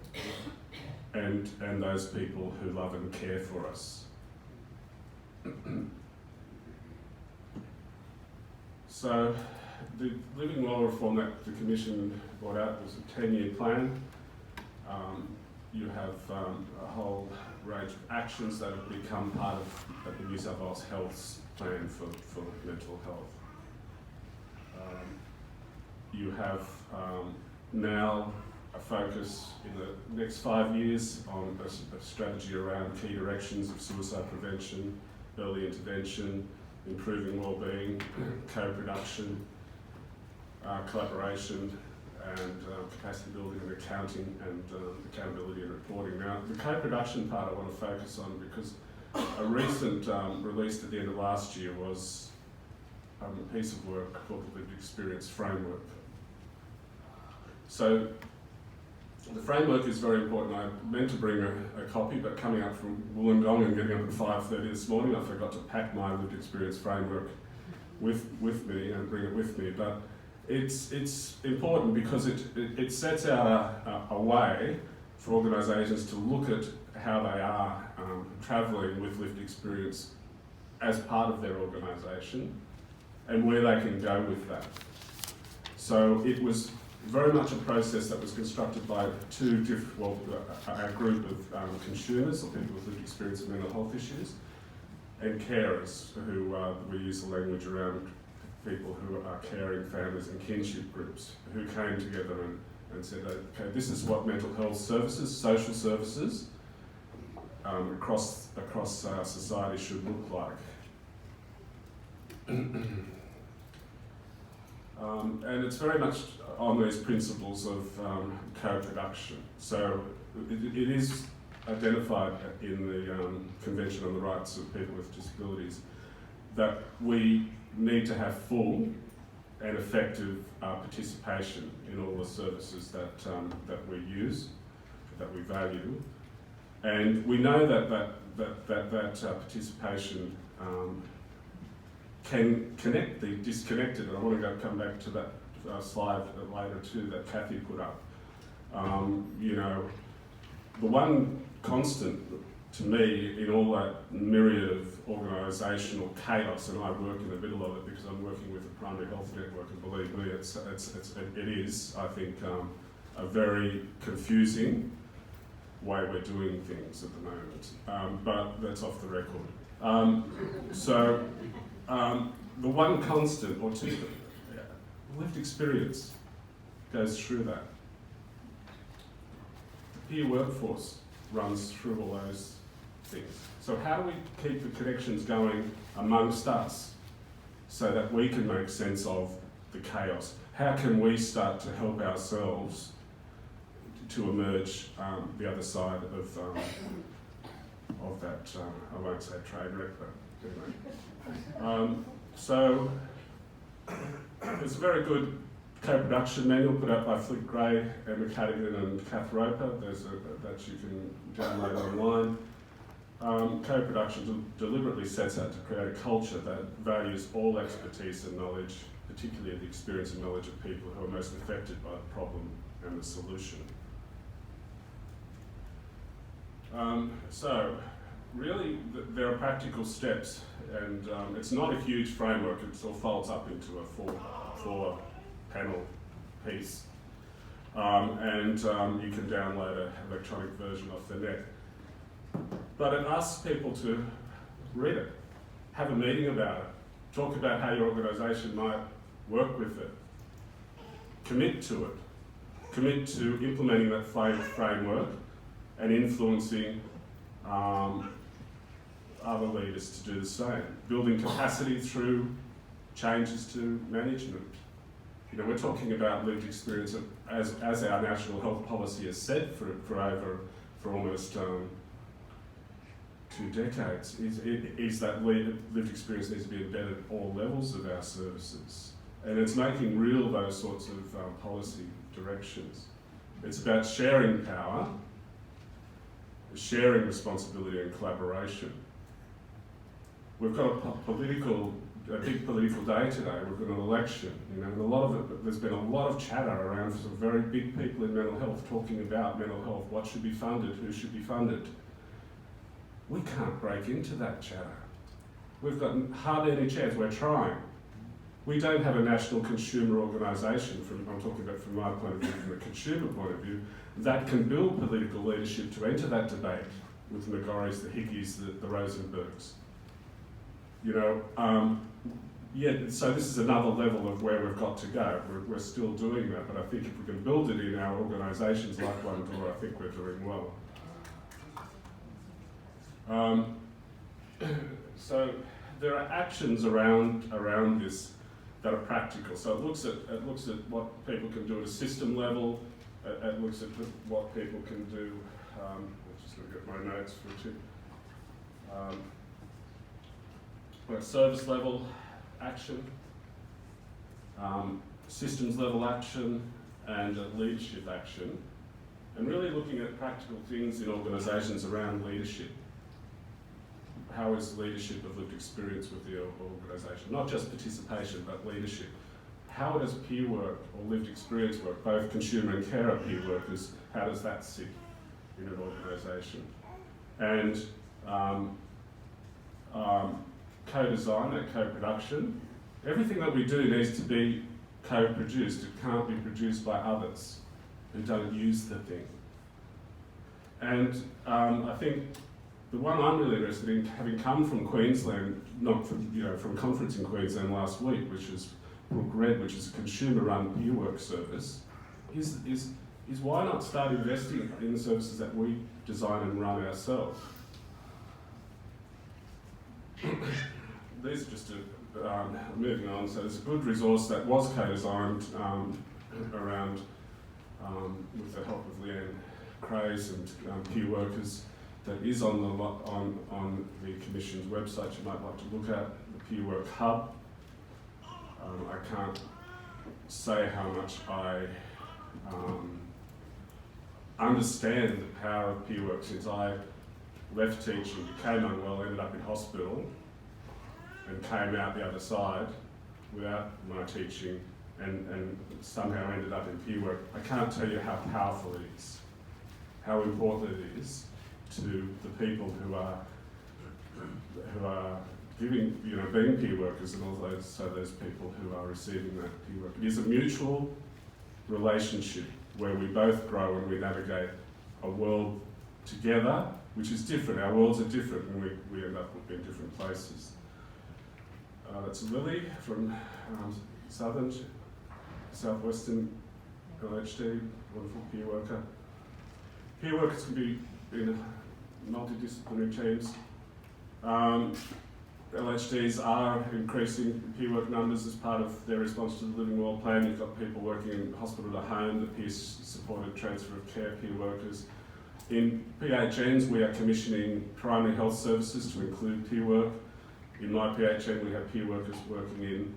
and those people who love and care for us. So, the living law reform that the Commission brought out was a 10-year plan. You have a whole range of actions that have become part of the New South Wales Health's plan for mental health. You have now a focus in the next 5 years on a strategy around key directions of suicide prevention, early intervention, improving wellbeing, co-production, collaboration, and capacity building and accounting and accountability and reporting. Now, the co-production part I want to focus on because a recent released at the end of last year was a piece of work called the Lived Experience Framework. So the framework is very important. I meant to bring a copy, but coming up from Wollongong and getting up at 5:30 this morning, I forgot to pack my Lived Experience Framework with me and bring it with me. But it's important because it sets out a way for organisations to look at how they are travelling with lived experience as part of their organisation and where they can go with that. So it was very much a process that was constructed by a group of consumers or people with lived experience of mental health issues and carers who we use the language around people who are caring families and kinship groups who came together and said, okay, this is what mental health services, social services across society should look like. And it's very much on these principles of co-production. So it is identified in the Convention on the Rights of People with Disabilities that we need to have full and effective participation in all the services that we use, that we value. And we know that participation can connect the disconnected, and I want to come back to that slide later too that Kathy put up. You know, the one constant to me in all that myriad of organisational chaos, and I work in the middle of it because I'm working with the Primary Health Network, and believe me, it is, I think, a very confusing way we're doing things at the moment, but that's off the record. The one constant, or two, lived experience goes through that. The peer workforce runs through all those things. So how do we keep the connections going amongst us so that we can make sense of the chaos? How can we start to help ourselves to emerge the other side of that, I won't say train wreck, but anyway. So there's a very good co-production manual put out by Flick Gray, Emma Cadigan and Kath Roper. There's that you can download online. Co-production deliberately sets out to create a culture that values all expertise and knowledge, particularly the experience and knowledge of people who are most affected by the problem and the solution. So, really, there are practical steps, and it's not a huge framework. It all folds up into a four panel piece, and you can download an electronic version off the net. But it asks people to read it, have a meeting about it, talk about how your organisation might work with it, commit to it, commit to implementing that framework and influencing other leaders to do the same, building capacity through changes to management. You know, we're talking about lived experience as our national health policy has said for almost 2 decades, is that lived experience needs to be embedded at all levels of our services. And it's making real those sorts of policy directions. It's about sharing power, sharing responsibility and collaboration. We've got a political a big political day today. We've got an election, you know, and there's been a lot of chatter around some very big people in mental health talking about mental health, what should be funded, who should be funded. We can't break into that chatter. We've got hardly any chance. We're trying. We don't have a national consumer organisation, I'm talking about from my point of view, from a consumer point of view, that can build political leadership to enter that debate with the McGorrys, the Higgies, the Rosenbergs. You know, so this is another level of where we've got to go. We're still doing that, but I think if we can build it in our organisations like One Door, I think we're doing well. So there are actions around this that are practical. So it looks at what people can do at a system level. It looks at what people can do. I'll just look at my notes for you. At service level action, systems level action, and leadership action, and really looking at practical things in organisations around leadership. How is leadership of lived experience with the organisation? Not just participation, but leadership. How does peer work or lived experience work, both consumer and carer peer workers, how does that sit in an organisation? And co-design and co-production. Everything that we do needs to be co-produced. It can't be produced by others who don't use the thing. And I think the one I'm really interested in, having come from Queensland, not from, from a conference in Queensland last week, which is Brook Red, which is a consumer-run peer work service, is why not start investing in the services that we design and run ourselves? These are just moving on. So there's a good resource that was co-designed around with the help of Leanne Craze and peer workers. That is on the Commission's website. You might like to look at the Peer Work Hub. I can't say how much I understand the power of peer work since I left teaching, became unwell, ended up in hospital, and came out the other side without my teaching and somehow ended up in peer work. I can't tell you how powerful it is, how important it is to the people who are giving, being peer workers, and also those people who are receiving that peer work. It is a mutual relationship where we both grow and we navigate a world together, which is different. Our worlds are different and we end up in different places. That's Lily from Southwestern LHD, wonderful peer worker. Peer workers can be in multidisciplinary teams. LHDs are increasing peer work numbers as part of their response to the Living Well plan. You've got people working in hospital to home, the peer-supported transfer of care peer workers. In PHNs, we are commissioning primary health services to include peer work. In my PHN, we have peer workers working in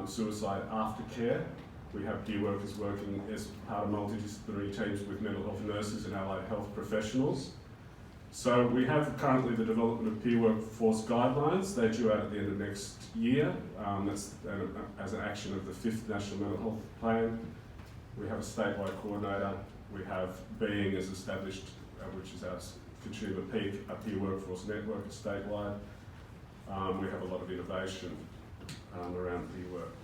suicide aftercare. We have peer workers working as part of multidisciplinary teams with mental health nurses and allied health professionals. So we have currently the development of peer workforce guidelines. They're due out at the end of next year. That's as an action of the 5th National Mental Health Plan. We have a statewide coordinator. We have Being as established, which is our consumer peak, a peer workforce network statewide. We have a lot of innovation around peer work.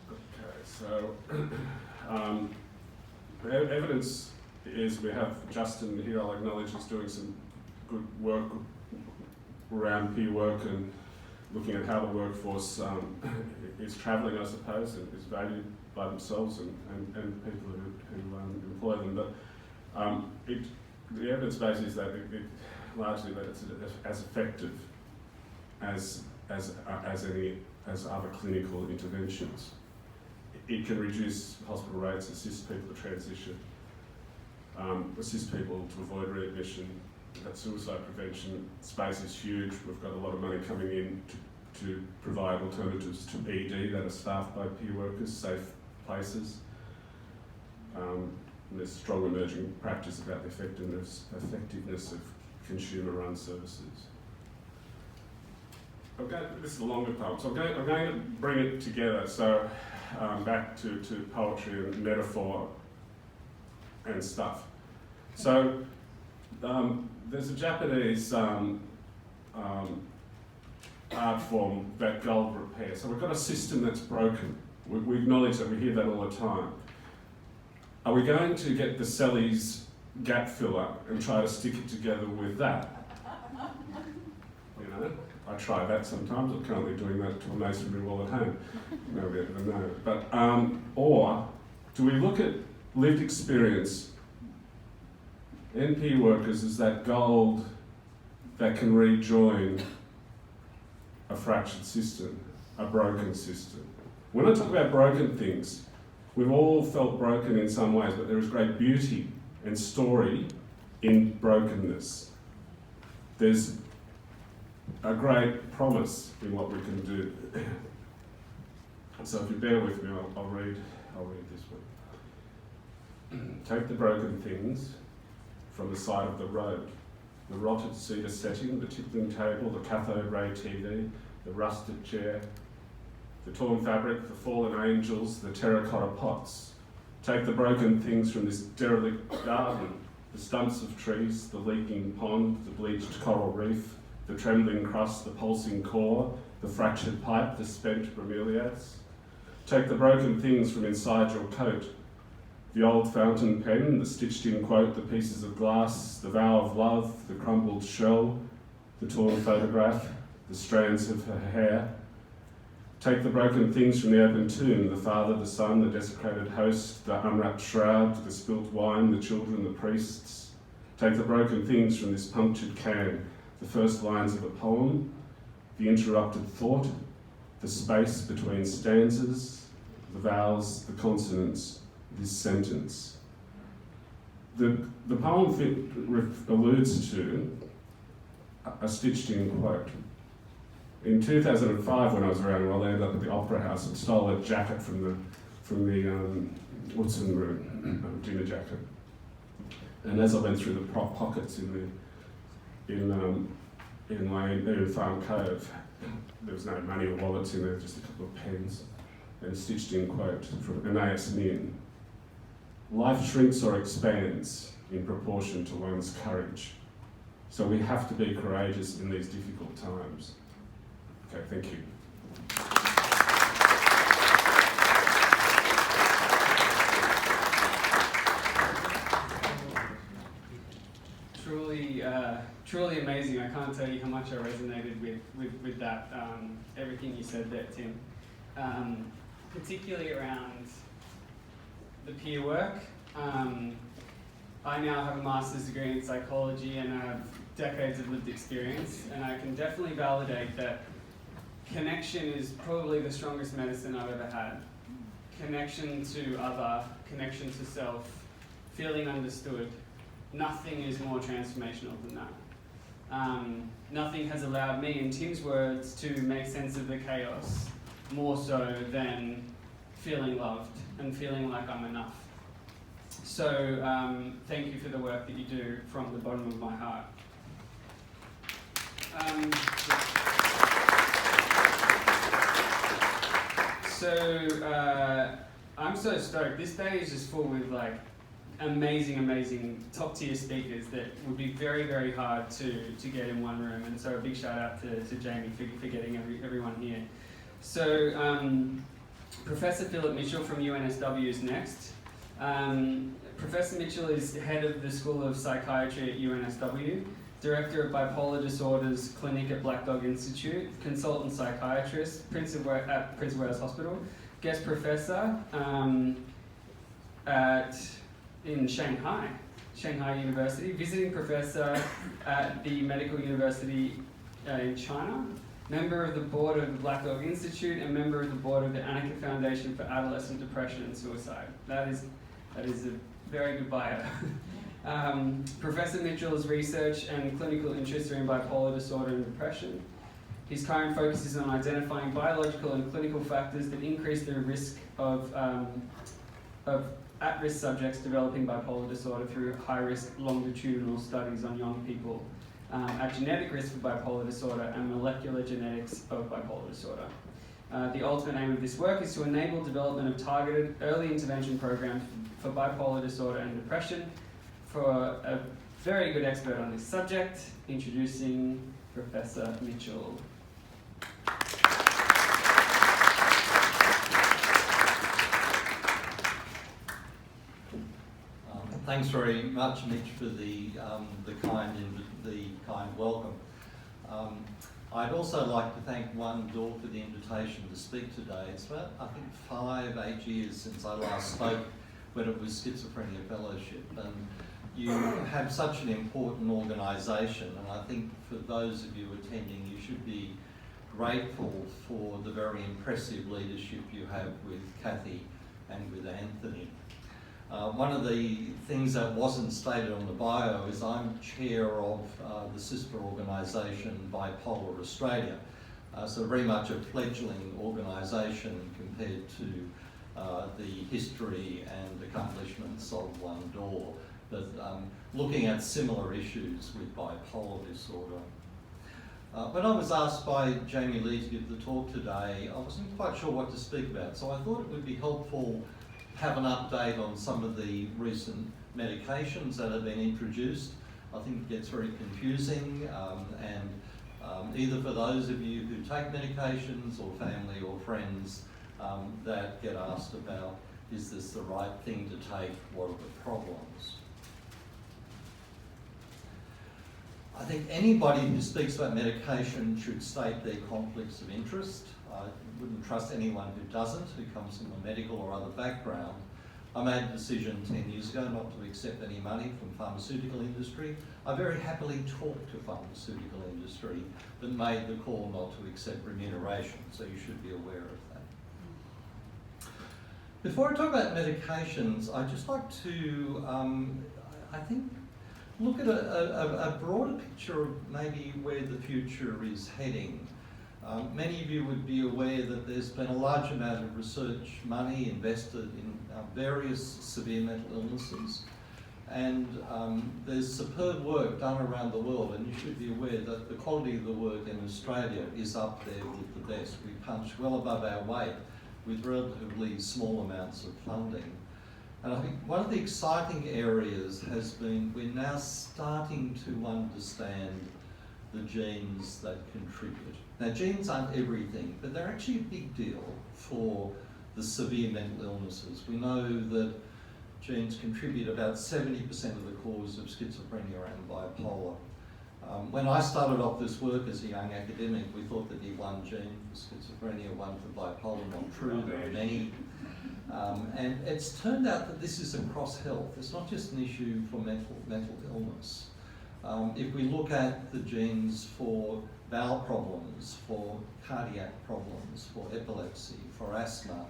Okay, so evidence is we have Justin here, I'll acknowledge, is doing some good work around peer work and looking at how the workforce is travelling, I suppose, and is valued by themselves and people who employ them. But the evidence base is that it largely that it's as effective as other clinical interventions. It can reduce hospital rates, assist people to transition, assist people to avoid readmission. That suicide prevention space is huge. We've got a lot of money coming in to provide alternatives to ED that are staffed by peer workers, safe places. And there's strong emerging practice about the effectiveness of consumer-run services. this is a longer poem, so I'm going to bring it together, so back to poetry and metaphor and stuff. So there's a Japanese art form, that gold repair. So we've got a system that's broken. We acknowledge that, we hear that all the time. Are we going to get the Sally's gap filler and try to stick it together with that? You know, I try that sometimes. I'm currently doing that to a masonry wall at home. Nobody ever knows. But, or do we look at lived experience? NP workers is that gold that can rejoin a fractured system, a broken system. When I talk about broken things, we've all felt broken in some ways, but there is great beauty and story in brokenness. There's a great promise in what we can do. So if you bear with me, I'll read this one. Take the broken things from the side of the road. The rotted cedar setting, the tippling table, the cathode ray TV, the rusted chair, the torn fabric, the fallen angels, the terracotta pots. Take the broken things from this derelict garden, the stumps of trees, the leaking pond, the bleached coral reef, the trembling crust, the pulsing core, the fractured pipe, the spent bromeliads. Take the broken things from inside your coat, the old fountain pen, the stitched-in quote, the pieces of glass, the vow of love, the crumbled shell, the torn photograph, the strands of her hair. Take the broken things from the open tomb, the father, the son, the desecrated host, the unwrapped shroud, the spilt wine, the children, the priests. Take the broken things from this punctured can, the first lines of a poem, the interrupted thought, the space between stanzas, the vowels, the consonants, this sentence. The poem alludes to a stitched-in quote. In 2005, when I was around Orlando up at the Opera House, I stole a jacket from the Woodson room, dinner jacket. And as I went through the pockets in Farm Cove, there was no money or wallets in there, just a couple of pens, and a stitched-in quote from Anais Nin. Life shrinks or expands in proportion to one's courage. So we have to be courageous in these difficult times. Okay, thank you. Truly amazing. I can't tell you how much I resonated with that, everything you said there, Tim. Particularly around the peer work. I now have a master's degree in psychology and I have decades of lived experience, and I can definitely validate that connection is probably the strongest medicine I've ever had. Connection to other, connection to self, feeling understood. Nothing is more transformational than that. Nothing has allowed me, in Tim's words, to make sense of the chaos more so than feeling loved and feeling like I'm enough. So thank you for the work that you do from the bottom of my heart. I'm so stoked. This day is just full with like amazing top tier speakers that would be very, very hard to get in one room. And so a big shout out to Jamie for getting everyone here. So Professor Philip Mitchell from UNSW is next. Professor Mitchell is head of the School of Psychiatry at UNSW, director of Bipolar Disorders Clinic at Black Dog Institute, consultant psychiatrist at Prince of Wales Hospital, guest professor in Shanghai University, visiting professor at the Medical University in China, member of the board of the Black Dog Institute, and member of the board of the Annika Foundation for Adolescent Depression and Suicide. That is a very good bio. Professor Mitchell's research and clinical interests are in bipolar disorder and depression. His current focus is on identifying biological and clinical factors that increase the risk of at-risk subjects developing bipolar disorder through high-risk longitudinal studies on young people at genetic risk for bipolar disorder and molecular genetics of bipolar disorder. The ultimate aim of this work is to enable development of targeted early intervention programs for bipolar disorder and depression. For a very good expert on this subject, introducing Professor Mitchell. Thanks very much, Mitch, for the kind welcome. I'd also like to thank One Door for the invitation to speak today. It's about, I think, 8 years since I last spoke when it was Schizophrenia Fellowship. And you have such an important organisation, and I think for those of you attending, you should be grateful for the very impressive leadership you have with Kathy and with Anthony. One of the things that wasn't stated on the bio is I'm chair of the sister organisation Bipolar Australia, so very much a fledgling organisation compared to the history and accomplishments of One Door, but looking at similar issues with bipolar disorder. When I was asked by Jamie Lee to give the talk today, I wasn't quite sure what to speak about, so I thought it would be helpful have an update on some of the recent medications that have been introduced. I think it gets very confusing, and either for those of you who take medications or family or friends that get asked about, is this the right thing to take, what are the problems? I think anybody who speaks about medication should state their conflicts of interest. I wouldn't trust anyone who doesn't, who comes from a medical or other background. I made a decision 10 years ago not to accept any money from pharmaceutical industry. I very happily talked to pharmaceutical industry, but made the call not to accept remuneration, so you should be aware of that. Before I talk about medications, I'd just like to, I think, look at a broader picture of maybe where the future is heading. Many of you would be aware that there's been a large amount of research money invested in various severe mental illnesses, and there's superb work done around the world, and you should be aware that the quality of the work in Australia is up there with the best. We punch well above our weight with relatively small amounts of funding. And I think one of the exciting areas has been we're now starting to understand the genes that contribute. Now, genes aren't everything, but they're actually a big deal for the severe mental illnesses. We know that genes contribute about 70% of the cause of schizophrenia and bipolar. When I started off this work as a young academic, we thought there'd be one gene for schizophrenia, one for bipolar. Not true, there are many. And it's turned out that this is across health. It's not just an issue for mental illness. If we look at the genes for bowel problems, for cardiac problems, for epilepsy, for asthma,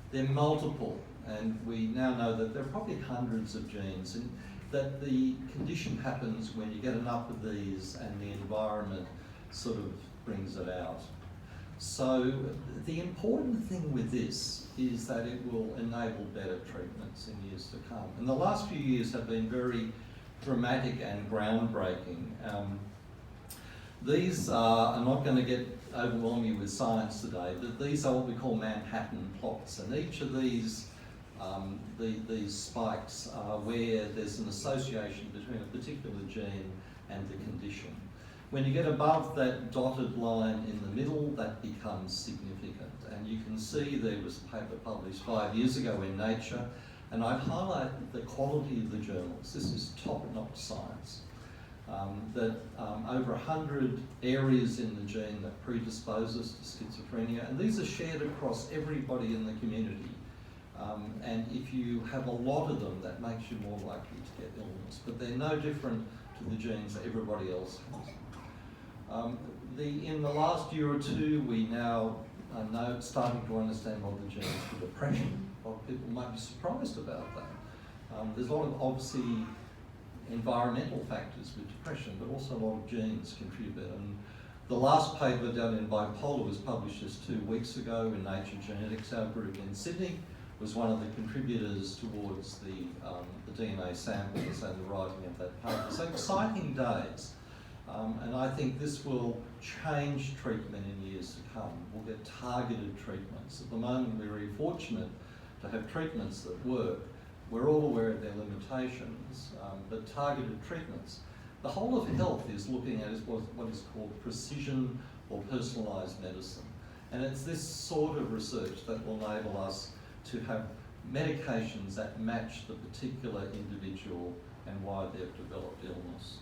they're multiple, and we now know that there are probably hundreds of genes, and that the condition happens when you get enough of these and the environment sort of brings it out. So the important thing with this is that it will enable better treatments in years to come. And the last few years have been very dramatic and groundbreaking. These are, I'm not going to overwhelm you with science today, but these are what we call Manhattan plots, and each of these spikes are where there's an association between a particular gene and the condition. When you get above that dotted line in the middle, that becomes significant. And you can see there was a paper published 5 years ago in Nature, and I'd highlight the quality of the journals. This is top-notch science. That over 100 areas in the gene that predisposes to schizophrenia, and these are shared across everybody in the community. And if you have a lot of them, that makes you more likely to get illness. But they're no different to the genes that everybody else has. In the last year or two, we now are starting to understand what the genes for depression. A lot of people might be surprised about that. There's a lot of obviously environmental factors with depression, but also a lot of genes contribute. And the last paper done in bipolar was published just 2 weeks ago in Nature Genetics. Our group in Sydney was one of the contributors towards the DNA samples and the writing of that paper. So exciting days. And I think this will change treatment in years to come. We'll get targeted treatments. At the moment, we're very fortunate to have treatments that work. We're all aware of their limitations, but targeted treatments. The whole of health is looking at what is called precision or personalised medicine. And it's this sort of research that will enable us to have medications that match the particular individual and why they've developed illness.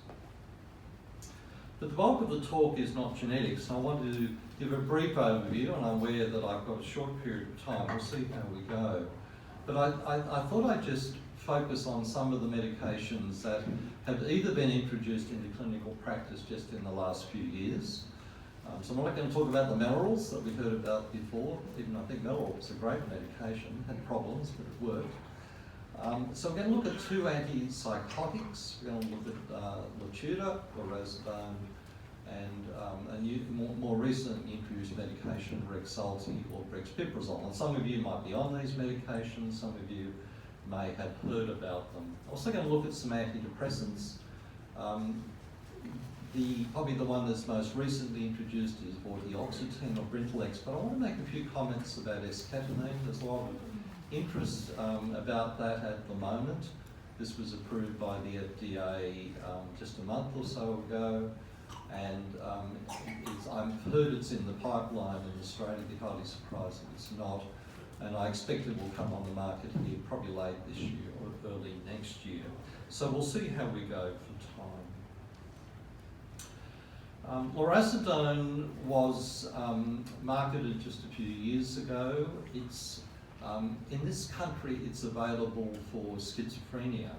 But the bulk of the talk is not genetics, and I wanted to give a brief overview, and I'm aware that I've got a short period of time. We'll see how we go. But I thought I'd just focus on some of the medications that have either been introduced into clinical practice just in the last few years. So I'm not going to talk about the Melorals that we heard about before, even I think Meloral was a great medication, had problems, but it worked. So we're going to look at two antipsychotics. We're going to look at Latuda, lorazepam, and a new, more recently introduced medication, Rexulti or brexpiprazole. And some of you might be on these medications, some of you may have heard about them. Also going to look at some antidepressants. Probably the one that's most recently introduced is vortioxetine or Brintlex, but I want to make a few comments about esketamine. There's a lot of interest about that at the moment. This was approved by the FDA just a month or so ago, and I've heard it's in the pipeline in Australia. I'd be highly surprised if it's not, and I expect it will come on the market here probably late this year or early next year. So we'll see how we go for time. Lorazepam was marketed just a few years ago. It's in this country, it's available for schizophrenia.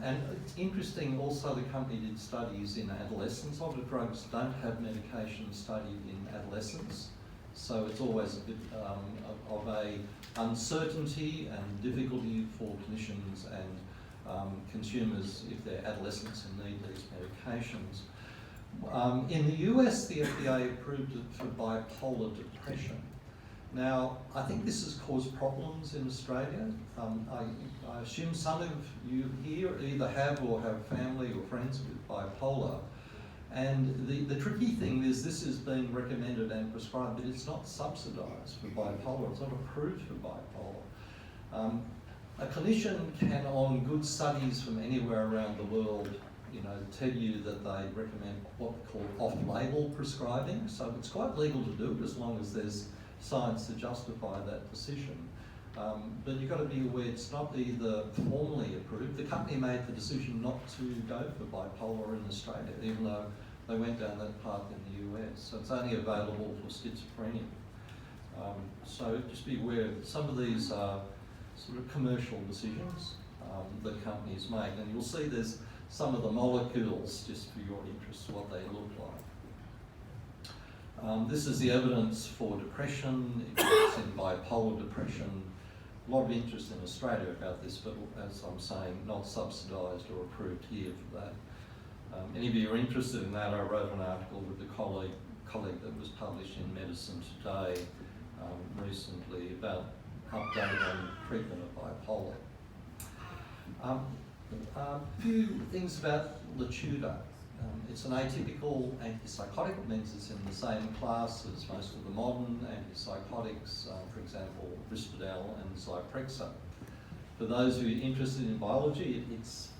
And it's interesting also the company did studies in adolescents. A lot of drugs don't have medication studied in adolescents. So it's always a bit of a uncertainty and difficulty for clinicians and consumers if they're adolescents and need these medications. In the US, the FDA approved it for bipolar depression. Now, I think this has caused problems in Australia. I assume some of you here either have or have family or friends with bipolar. And the tricky thing is this is being recommended and prescribed, but it's not subsidised for bipolar. It's not approved for bipolar. A clinician can, on good studies from anywhere around the world, tell you that they recommend what we call off-label prescribing. So it's quite legal to do it as long as there's science to justify that decision. But you've got to be aware it's not either formally approved. The company made the decision not to go for bipolar in Australia, even though they went down that path in the US. So it's only available for schizophrenia. So just be aware that some of these are sort of commercial decisions that companies make. And you'll see there's some of the molecules, just for your interest, what they look like. This is the evidence for depression. It's in bipolar depression. A lot of interest in Australia about this, but as I'm saying, not subsidised or approved here for that. Any of you are interested in that, I wrote an article with a colleague that was published in Medicine Today recently about update on treatment of bipolar. A few things about Latuda. It's an atypical antipsychotic. It means it's in the same class as most of the modern antipsychotics, for example, Risperdal and Zyprexa. For those who are interested in biology, it's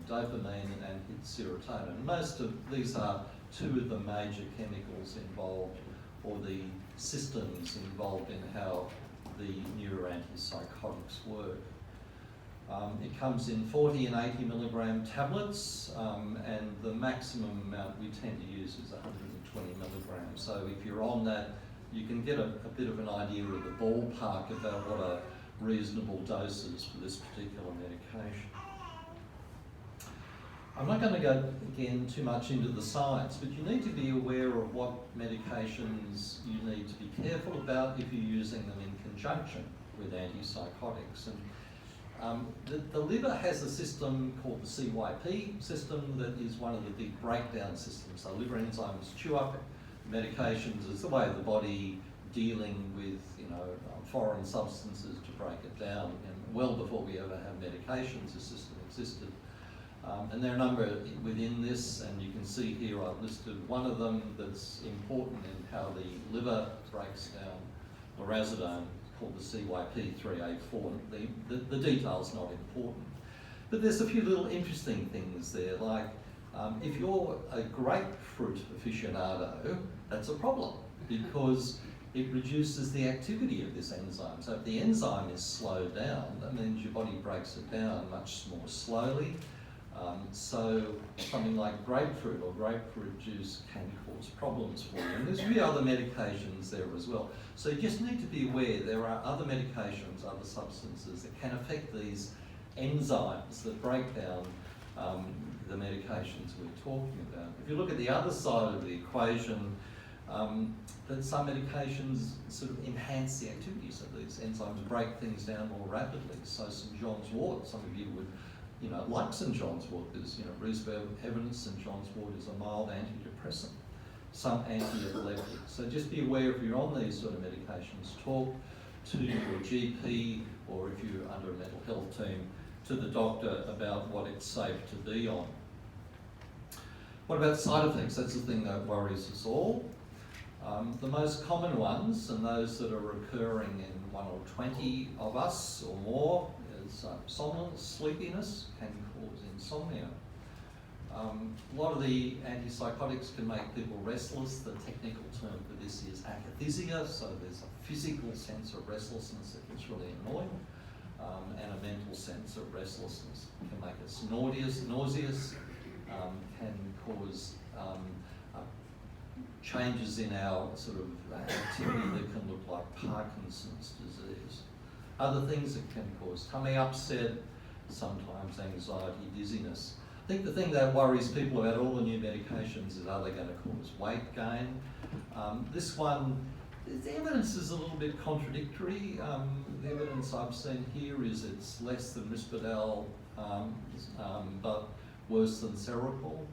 dopamine and it's serotonin. Most of these are two of the major chemicals involved, or the systems involved in how the neuroantipsychotics work. It comes in 40 and 80 milligram tablets, and the maximum amount we tend to use is 120 milligrams. So if you're on that, you can get a bit of an idea of the ballpark about what a reasonable dose is for this particular medication. I'm not going to go again too much into the science, but you need to be aware of what medications you need to be careful about if you're using them in conjunction with antipsychotics. And the liver has a system called the CYP system that is one of the big breakdown systems. So liver enzymes chew up medications. It's the way of the body dealing with foreign substances to break it down. And well before we ever had medications, the system existed. And there are a number within this, and you can see here I've listed one of them that's important in how the liver breaks down lorazepam, called the CYP3A4. The detail's not important. But there's a few little interesting things there, like if you're a grapefruit aficionado, that's a problem because it reduces the activity of this enzyme. So if the enzyme is slowed down, that means your body breaks it down much more slowly. So something like grapefruit or grapefruit juice can cause problems for you. And there's a few other medications there as well. So you just need to be aware there are other medications, other substances that can affect these enzymes that break down the medications we're talking about. If you look at the other side of the equation, that some medications sort of enhance the activities of these enzymes, break things down more rapidly. So St John's wort, some of you would like St John's wort, because reasonable evidence St John's wort is a mild antidepressant, some anti-epileptic. So just be aware if you're on these sort of medications, talk to your GP, or if you're under a mental health team, to the doctor about what it's safe to be on. What about side effects? That's the thing that worries us all. The most common ones, and those that are recurring in 1 or 20 of us or more, is somnolence, sleepiness, can cause insomnia. A lot of the antipsychotics can make people restless. The technical term for this is akathisia, so there's a physical sense of restlessness that gets really annoying, and a mental sense of restlessness. It can make us nauseous, can cause changes in our sort of activity that can look like Parkinson's disease. Other things that can cause tummy upset, sometimes anxiety, dizziness. I think the thing that worries people about all the new medications is, are they going to cause weight gain? This one, the evidence is a little bit contradictory. The evidence I've seen here is it's less than Risperdal, but worse than Seroquel.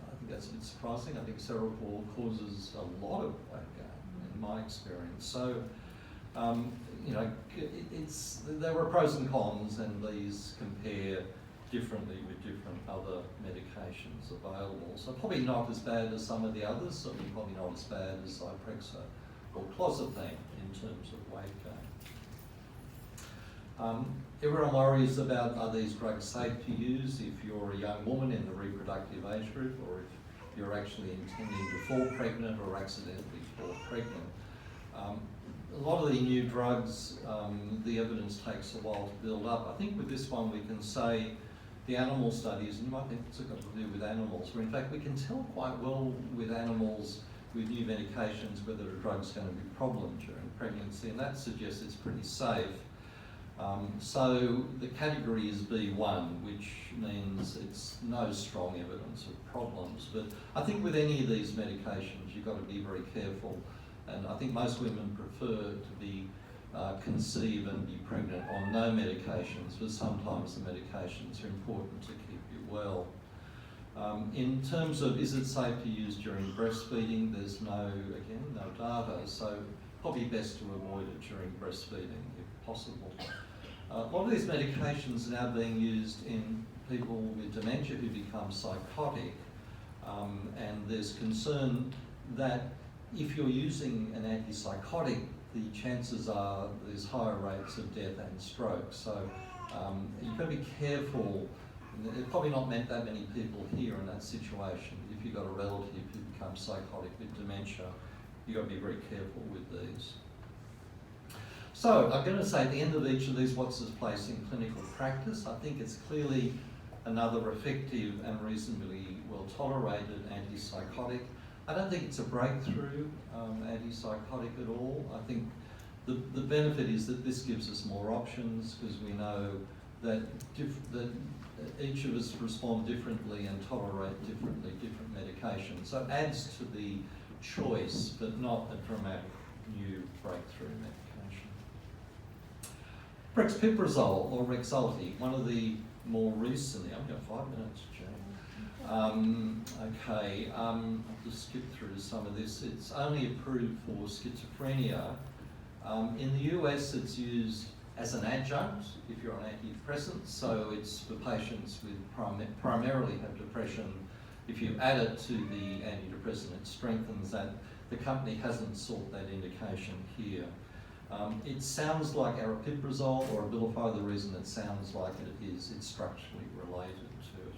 I think that's a bit surprising. I think Seroquel causes a lot of weight gain in my experience. So, there are pros and cons, and these compare differently with different other medications available. So probably not as bad as some of the others, certainly probably not as bad as Zyprexa or clozapine in terms of weight gain. Everyone worries about, are these drugs safe to use if you're a young woman in the reproductive age group, or if you're actually intending to fall pregnant or accidentally fall pregnant. A lot of the new drugs, the evidence takes a while to build up. I think with this one we can say the animal studies, and you might think it's got to do with animals, where in fact we can tell quite well with animals with new medications whether a drug's going to be a problem during pregnancy, and that suggests it's pretty safe. So the category is B1, which means it's no strong evidence of problems. But I think with any of these medications, you've got to be very careful. And I think most women prefer to be conceive and be pregnant on no medications, but sometimes the medications are important to keep you well. In terms of is it safe to use during breastfeeding, there's no data, so probably best to avoid it during breastfeeding if possible. A lot of these medications are now being used in people with dementia who become psychotic, and there's concern that if you're using an antipsychotic, the chances are there's higher rates of death and stroke. So you've got to be careful. There's probably not meant that many people here in that situation. If you've got a relative who becomes psychotic with dementia, you've got to be very careful with these. So I'm going to say at the end of each of these, what's its place in clinical practice? I think it's clearly another effective and reasonably well tolerated antipsychotic. I don't think it's a breakthrough antipsychotic at all. I think the benefit is that this gives us more options, because we know that each of us respond differently and tolerate differently different medications. So it adds to the choice, but not a dramatic new breakthrough medication. Brexpiprazole or Rexulti, one of the more recently, I've got 5 minutes, Jane. I'll just skip through some of this. It's only approved for schizophrenia. In the US, it's used as an adjunct if you're on antidepressants, so it's for patients with primarily have depression. If you add it to the antidepressant, it strengthens that. The company hasn't sought that indication here. It sounds like aripiprazole or Abilify. The reason it sounds like it is it's structurally related to it.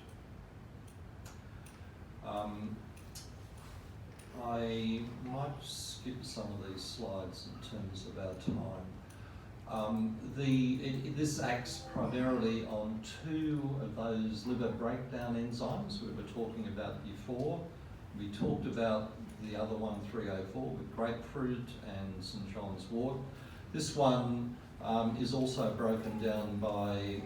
I might skip some of these slides in terms of our time. This acts primarily on two of those liver breakdown enzymes we were talking about before. We talked about the other one, 304, with grapefruit and St. John's wort. This one is also broken down by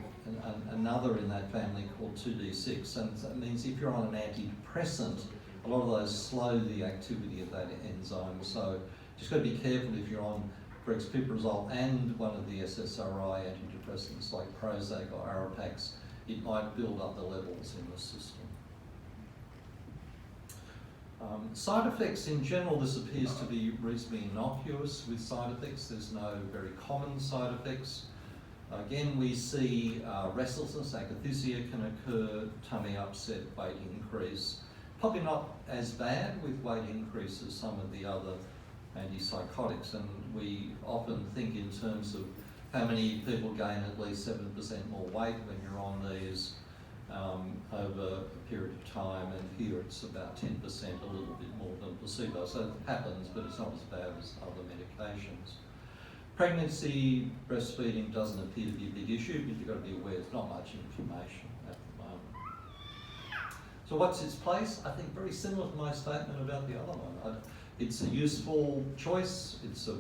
another in that family called 2D6, and that means if you're on an antidepressant, a lot of those slow the activity of that enzyme. So just got to be careful if you're on brexpiprazole and one of the SSRI antidepressants like Prozac or Arapax, it might build up the levels in the system. Side effects in general, this appears to be reasonably innocuous with side effects. There's no very common side effects. Again, we see restlessness, akathisia can occur, tummy upset, weight increase. Probably not as bad with weight increase as some of the other antipsychotics, and we often think in terms of how many people gain at least 7% more weight when you're on these over a period of time, and here it's about 10%, a little bit more than placebo. So it happens, but it's not as bad as other medications. Pregnancy, breastfeeding doesn't appear to be a big issue, but you've got to be aware there's not much information at the moment. So what's its place? I think very similar to my statement about the other one. It's a useful choice. It's a,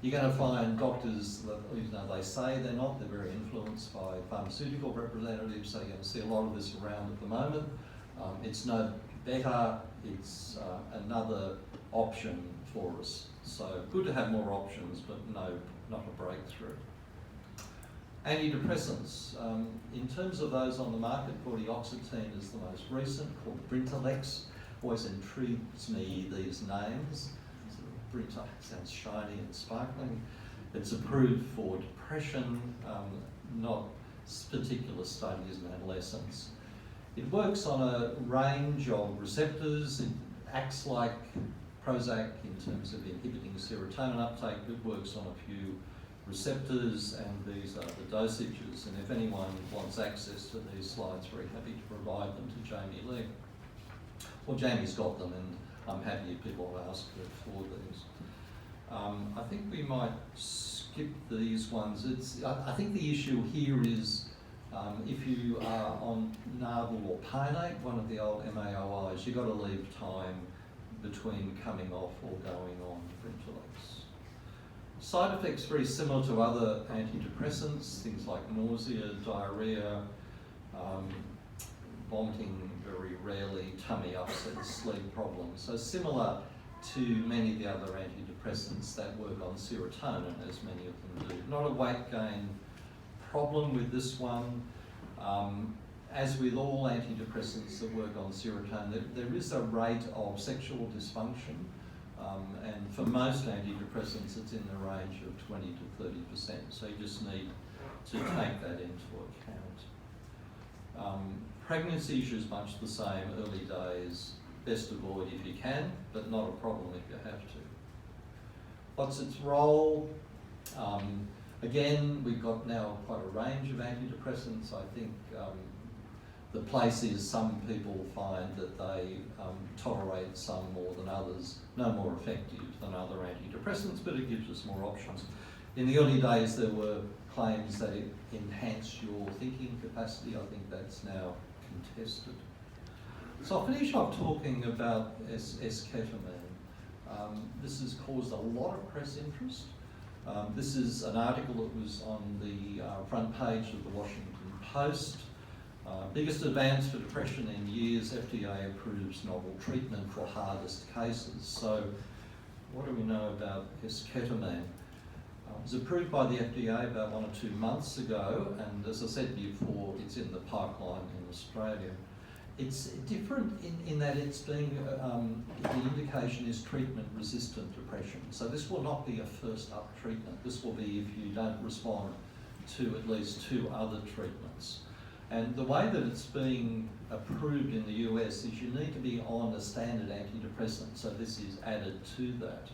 you're going to find doctors that, even though they say they're not, they're very influenced by pharmaceutical representatives, so you're going to see a lot of this around at the moment. It's no better, it's another option for us. So good to have more options, but no, not a breakthrough. Antidepressants. In terms of those on the market, vortioxetine is the most recent, called Brintalex. Always intrigues me, these names. Brinta sounds shiny and sparkling. It's approved for depression, not particular studies in adolescents. It works on a range of receptors. It acts like Prozac in terms of inhibiting serotonin uptake. It works on a few receptors, and these are the dosages. And if anyone wants access to these slides, very happy to provide them to Jamie Lee. Well, Jamie's got them, and I'm happy if people ask her for these. I think we might skip these ones. I think the issue here is if you are on Narval or Parnate, one of the old MAOIs, you've got to leave time between coming off or going on Brintalex. Side effects very similar to other antidepressants, things like nausea, diarrhea, vomiting very rarely, tummy upset, sleep problems. So similar to many of the other antidepressants that work on serotonin, as many of them do. Not a weight gain problem with this one. As with all antidepressants that work on serotonin, there is a rate of sexual dysfunction, and for most antidepressants it's in the range of 20 to 30%, so you just need to take that into account. Pregnancy is much the same, early days, best avoid if you can, but not a problem if you have to. What's its role? Again, we've got now quite a range of antidepressants. I think the place is some people find that they tolerate some more than others, no more effective than other antidepressants, but it gives us more options. In the early days, there were claims that it enhanced your thinking capacity. I think that's now contested. So I'll finish off talking about esketamine. This has caused a lot of press interest. This is an article that was on the front page of the Washington Post. Biggest advance for depression in years, FDA approves novel treatment for hardest cases. So what do we know about esketamine? It was approved by the FDA about 1 or 2 months ago, and as I said before, it's in the pipeline in Australia. It's different in that it's being, the medication is treatment-resistant depression. So this will not be a first-up treatment. This will be if you don't respond to at least 2 other treatments. And the way that it's being approved in the US is you need to be on a standard antidepressant, so this is added to that.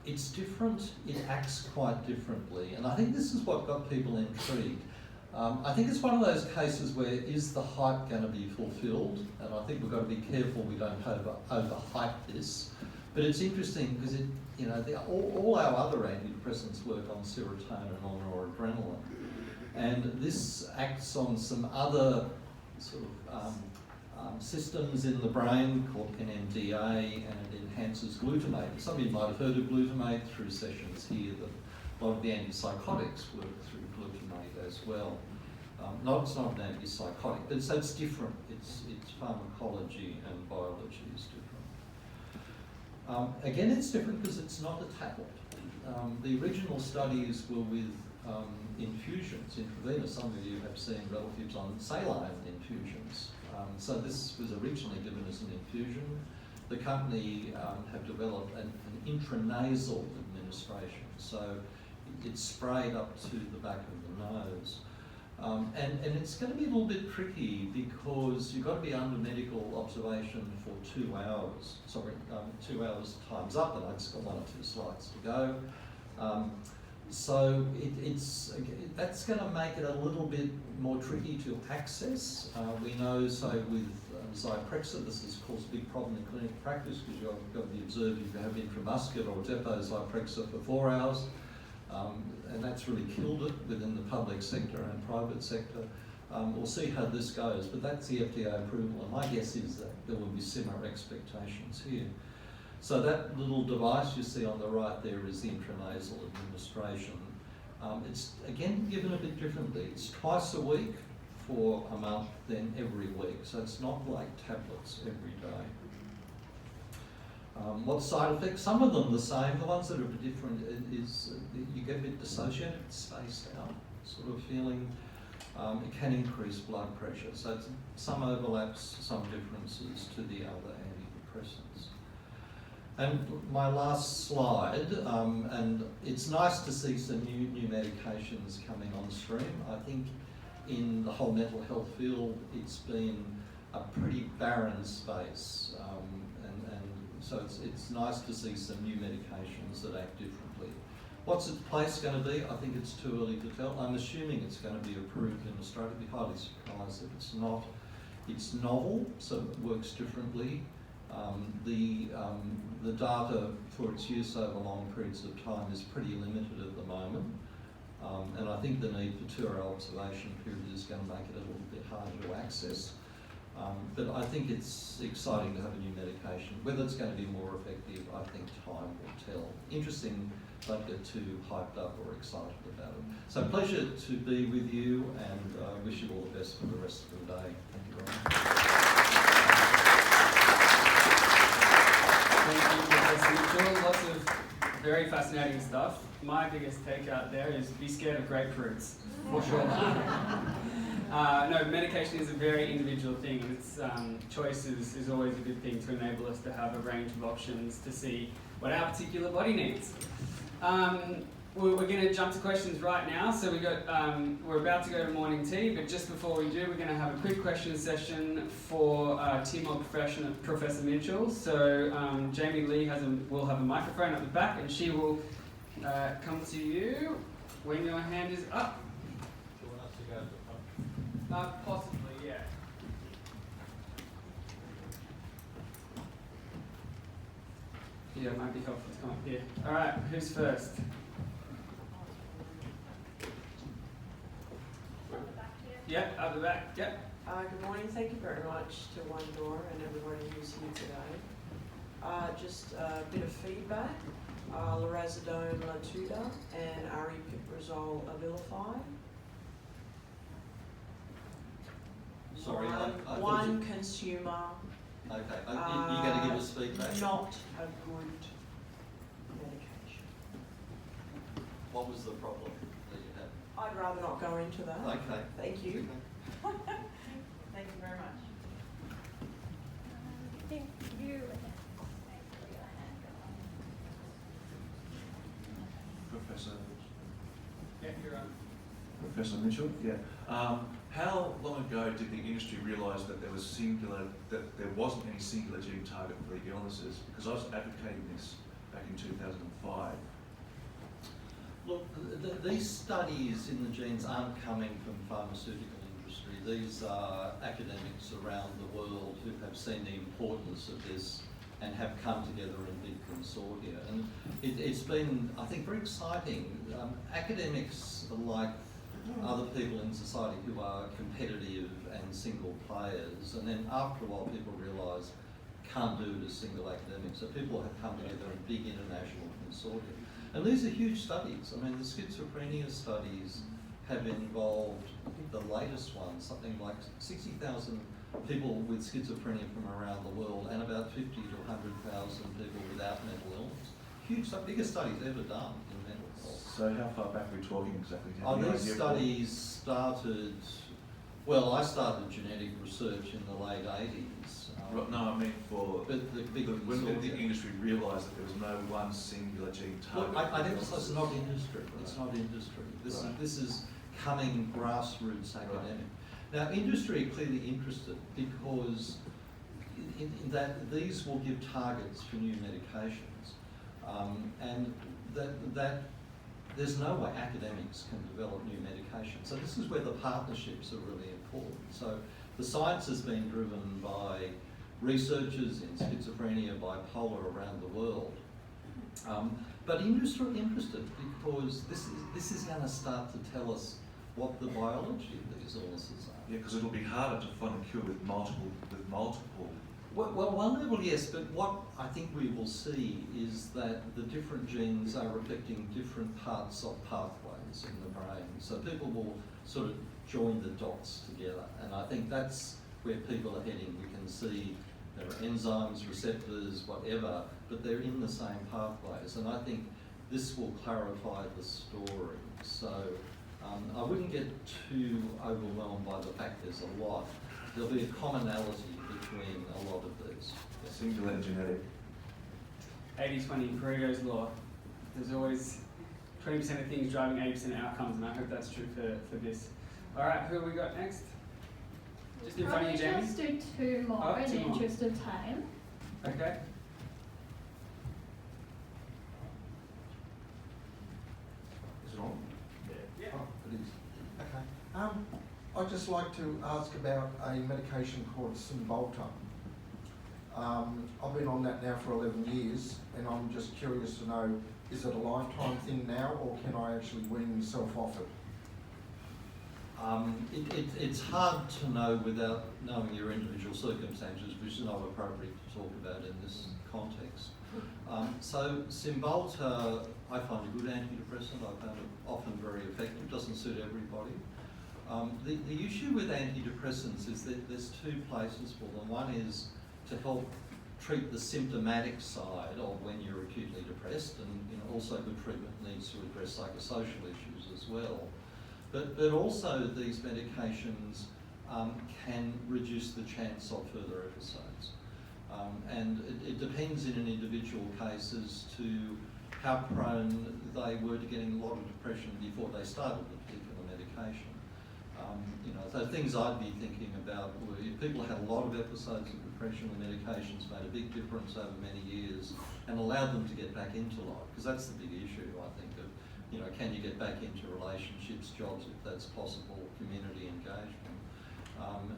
It's different, it acts quite differently, and I think this is what got people intrigued. I think it's one of those cases where is the hype going to be fulfilled, and I think we've got to be careful we don't overhype this. But it's interesting because it, you know, all our other antidepressants work on serotonin and on noradrenaline, and this acts on some other sort of systems in the brain called NMDA, and it enhances glutamate. Some of you might have heard of glutamate through sessions here. That a lot of the antipsychotics work through glutamate as well. It's not an antipsychotic, but so it's different. Its pharmacology and biology is different. Again, it's different because it's not a tablet. The original studies were with infusions, intravenous. Some of you have seen relatives on saline infusions. So this was originally given as an infusion. The company have developed an intranasal administration. So it's sprayed up to the back of the nose. And it's going to be a little bit tricky because you've got to be under medical observation for 2 hours. Sorry, 2 hours time's up, and I've just got 1 or 2 slides to go. So that's going to make it a little bit more tricky to access. We know, so with Zyprexa, this is caused a big problem in clinical practice because you've got to be observed if you have intramuscular or depot Zyprexa for 4 hours. And that's really killed it within the public sector and private sector. We'll see how this goes, but that's the FDA approval, and my guess is that there will be similar expectations here. So that little device you see on the right there is the intranasal administration. It's again given a bit differently. It's twice a week for a month, then every week. So it's not like tablets every day. What side effects? Some of them the same. The ones that are different is you get a bit dissociated, spaced out sort of feeling. It can increase blood pressure. So it's some overlaps, some differences to the other antidepressants. And my last slide, and it's nice to see some new medications coming on stream. I think in the whole mental health field, it's been a pretty barren space. So it's nice to see some new medications that act differently. What's its place going to be? I think it's too early to tell. I'm assuming it's going to be approved in Australia. I'd be highly surprised if it's not. It's novel, so it works differently. The data for its use over long periods of time is pretty limited at the moment. And I think the need for 2-hour observation period is going to make it a little bit harder to access. But I think it's exciting to have a new medication. Whether it's going to be more effective, I think time will tell. Interesting, don't get too hyped up or excited about it. So pleasure to be with you, and I wish you all the best for the rest of the day. Thank you very much. Thank you, Professor Mitchell. Lots of very fascinating stuff. My biggest takeout there is be scared of grapefruits, for sure. No, medication is a very individual thing. It's, choice is always a good thing to enable us to have a range of options to see what our particular body needs. We're going to jump to questions right now. So we're about to go to morning tea, but just before we do, we're going to have a quick question session for Tim or Professor Mitchell. So Jamie Lee will have a microphone at the back, and she will come to you when your hand is up. Do you want us to go to the front? Possibly, yeah. Yeah, it might be helpful to come up here. All right, who's first? Yep, up the back, yep. Good morning. Thank you very much to One Door and everybody who's here today. Just a bit of feedback. Lorazepam Latuda and aripiprazole Abilify. Sorry, I thought one consumer. Okay, you're going to give us feedback? Not a good medication. What was the problem that you had? I'd rather not go into that. Okay. Thank you. Okay. Thank you very much. Professor? Yeah, you're on. Professor Mitchell? Yeah. How long ago did the industry realise that there wasn't any singular gene target for the illnesses? Because I was advocating this back in 2005. Look, these studies in the genes aren't coming from pharmaceutical industry. These are academics around the world who have seen the importance of this and have come together in big consortia. And it's been, I think, very exciting. Academics are like other people in society who are competitive and single players, and then after a while people realise can't do it as single academics. So people have come together in big international consortia. And these are huge studies. I mean, the schizophrenia studies have involved, I think the latest one, something like 60,000 people with schizophrenia from around the world and about 50 to 100,000 people without mental illness. Huge, biggest studies ever done in mental health. So how far back are we talking exactly? These studies started, well, I started genetic research in the late 80s. No, I mean for but the big when did the industry realise that there was no one singular gene target? Look, I'd emphasise it's not industry. It's not industry. This is coming grassroots academic. Now, industry are clearly interested because in that these will give targets for new medications, and that there's no way academics can develop new medications. So this is where the partnerships are really important. So the science has been driven by researchers in schizophrenia, bipolar around the world. But industry are interested because this is going to start to tell us what the biology of these illnesses are. Yeah, because it'll be harder to find a cure with multiple. Well, one level, yes, but what I think we will see is that the different genes are affecting different parts of pathways in the brain. So people will sort of join the dots together, and I think that's where people are heading. We can see there are enzymes, receptors, whatever, but they're in the same pathways, and I think this will clarify the story. So I wouldn't get too overwhelmed by the fact there's a lot. There'll be a commonality between a lot of these. Singular and genetic. 80-20, Pareto's law. There's always 20% of things driving 80% of outcomes, and I hope that's true for this. All right, who have we got next? Just in front of you, Jamie. Just do two more in the interest of time. Okay. Is it on? Yeah. Oh, it is. Okay. I'd just like to ask about a medication called Cymbalta. I've been on that now for 11 years, and I'm just curious to know, is it a lifetime thing now, or can I actually wean myself off it? It's hard to know without knowing your individual circumstances, which is not appropriate to talk about in this context. So Cymbalta, I find a good antidepressant. I found it often very effective. Doesn't suit everybody. The issue with antidepressants is that there's two places for them. One is to help treat the symptomatic side of when you're acutely depressed, and also good treatment needs to address psychosocial issues as well. But also these medications can reduce the chance of further episodes. And it depends in an individual case as to how prone they were to getting a lot of depression before they started the particular medication. So things I'd be thinking about were if people had a lot of episodes of depression, the medications made a big difference over many years and allowed them to get back into life, because that's the big issue, I think, of, can you get back into relationships, jobs, if that's possible, community engagement.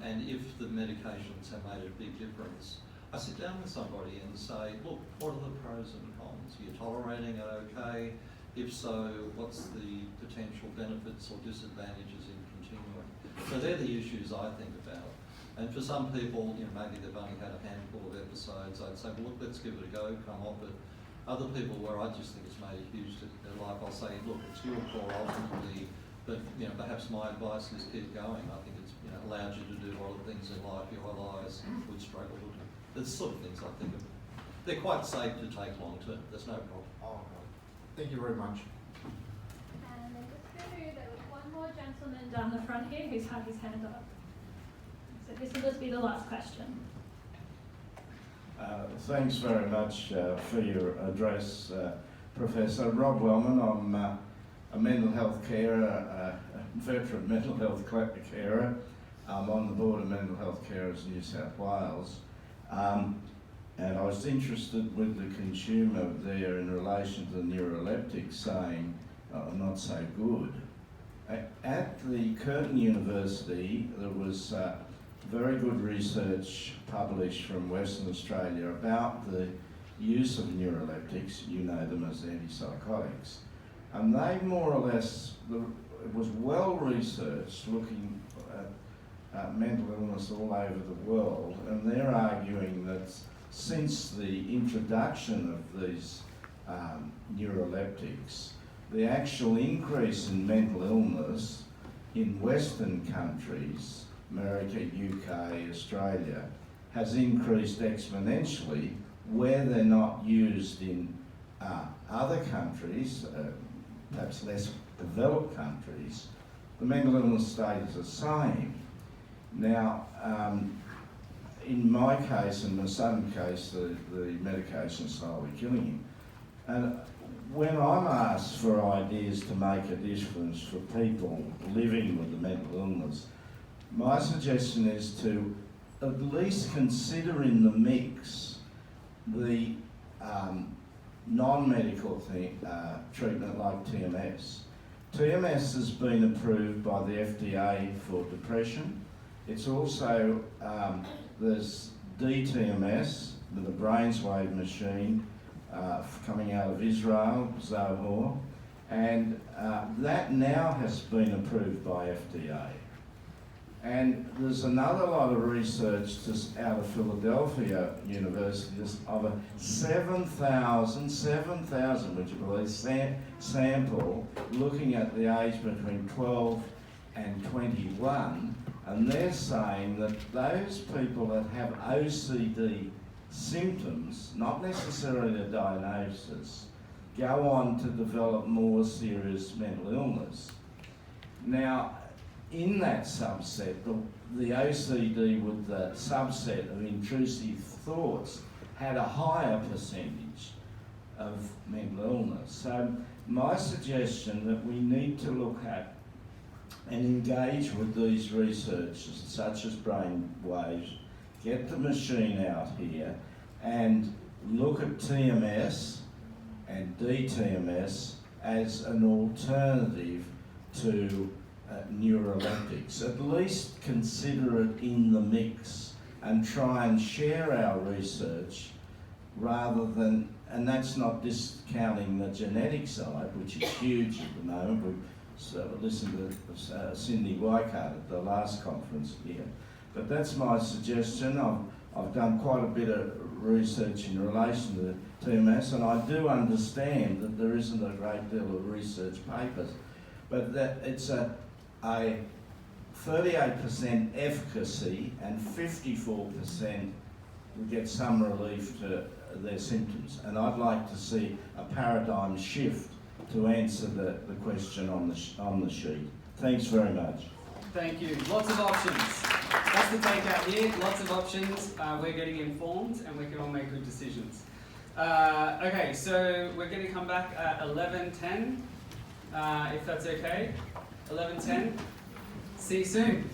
And if the medications have made a big difference, I sit down with somebody and say, look, what are the pros and cons? Are you tolerating it okay? If so, what's the potential benefits or disadvantages in continuing? So they're the issues I think about. And for some people, maybe they've only had a handful of episodes, I'd say, well, look, let's give it a go, come off it. Other people where I just think it's made a huge difference in their life, I'll say, look, it's your call ultimately, but perhaps my advice is keep going. I think it's allowed you to do a lot of things in life you otherwise would struggle to do. There's sort of things I think of. They're quite safe to take long term, there's no problem. Oh, okay. Thank you very much. And then just go to, there was one more gentleman down the front here who's had his hand up. So this will just be the last question. Thanks very much for your address, Professor. Rob Wellman, I'm a mental health carer, a veteran mental health carer. I'm on the board of Mental Health Carers New South Wales. And I was interested with the consumer there in relation to the neuroleptics saying, not so good. At the Curtin University, there was very good research published from Western Australia about the use of neuroleptics, you know them as antipsychotics, and they more or less, it was well researched looking at mental illness all over the world, and they're arguing that since the introduction of these neuroleptics, the actual increase in mental illness in Western countries, America, UK, Australia, has increased exponentially where they're not used in other countries, perhaps less developed countries. The mental illness state is the same. Now, in my case and my son's case, the medication is slowly killing him. And when I'm asked for ideas to make a difference for people living with the mental illness, my suggestion is to at least consider in the mix the non-medical treatment like TMS. TMS has been approved by the FDA for depression. It's also, there's DTMS, with the BrainsWave machine, coming out of Israel, Zohor, and that now has been approved by FDA. And there's another lot of research just out of Philadelphia University, there's over 7,000, would you believe, sample looking at the age between 12 and 21, and they're saying that those people that have OCD symptoms, not necessarily a diagnosis, go on to develop more serious mental illness. Now, in that subset, the OCD with the subset of intrusive thoughts had a higher percentage of mental illness. So my suggestion that we need to look at and engage with these researchers such as brainwaves, get the machine out here and look at TMS and DTMS as an alternative to neuroleptics. At least consider it in the mix and try and share our research rather than, and that's not discounting the genetic side, which is huge at the moment. We've listened to Cindy Weikart at the last conference here. But that's my suggestion. I've done quite a bit of research in relation to TMS, and I do understand that there isn't a great deal of research papers, but that it's a 38% efficacy and 54% will get some relief to their symptoms. And I'd like to see a paradigm shift to answer the question on the sheet. Thanks very much. Thank you. Lots of options. That's the takeout here. Lots of options. We're getting informed and we can all make good decisions. Okay, so we're going to come back at 11:10, if that's okay. 11:10. See you soon.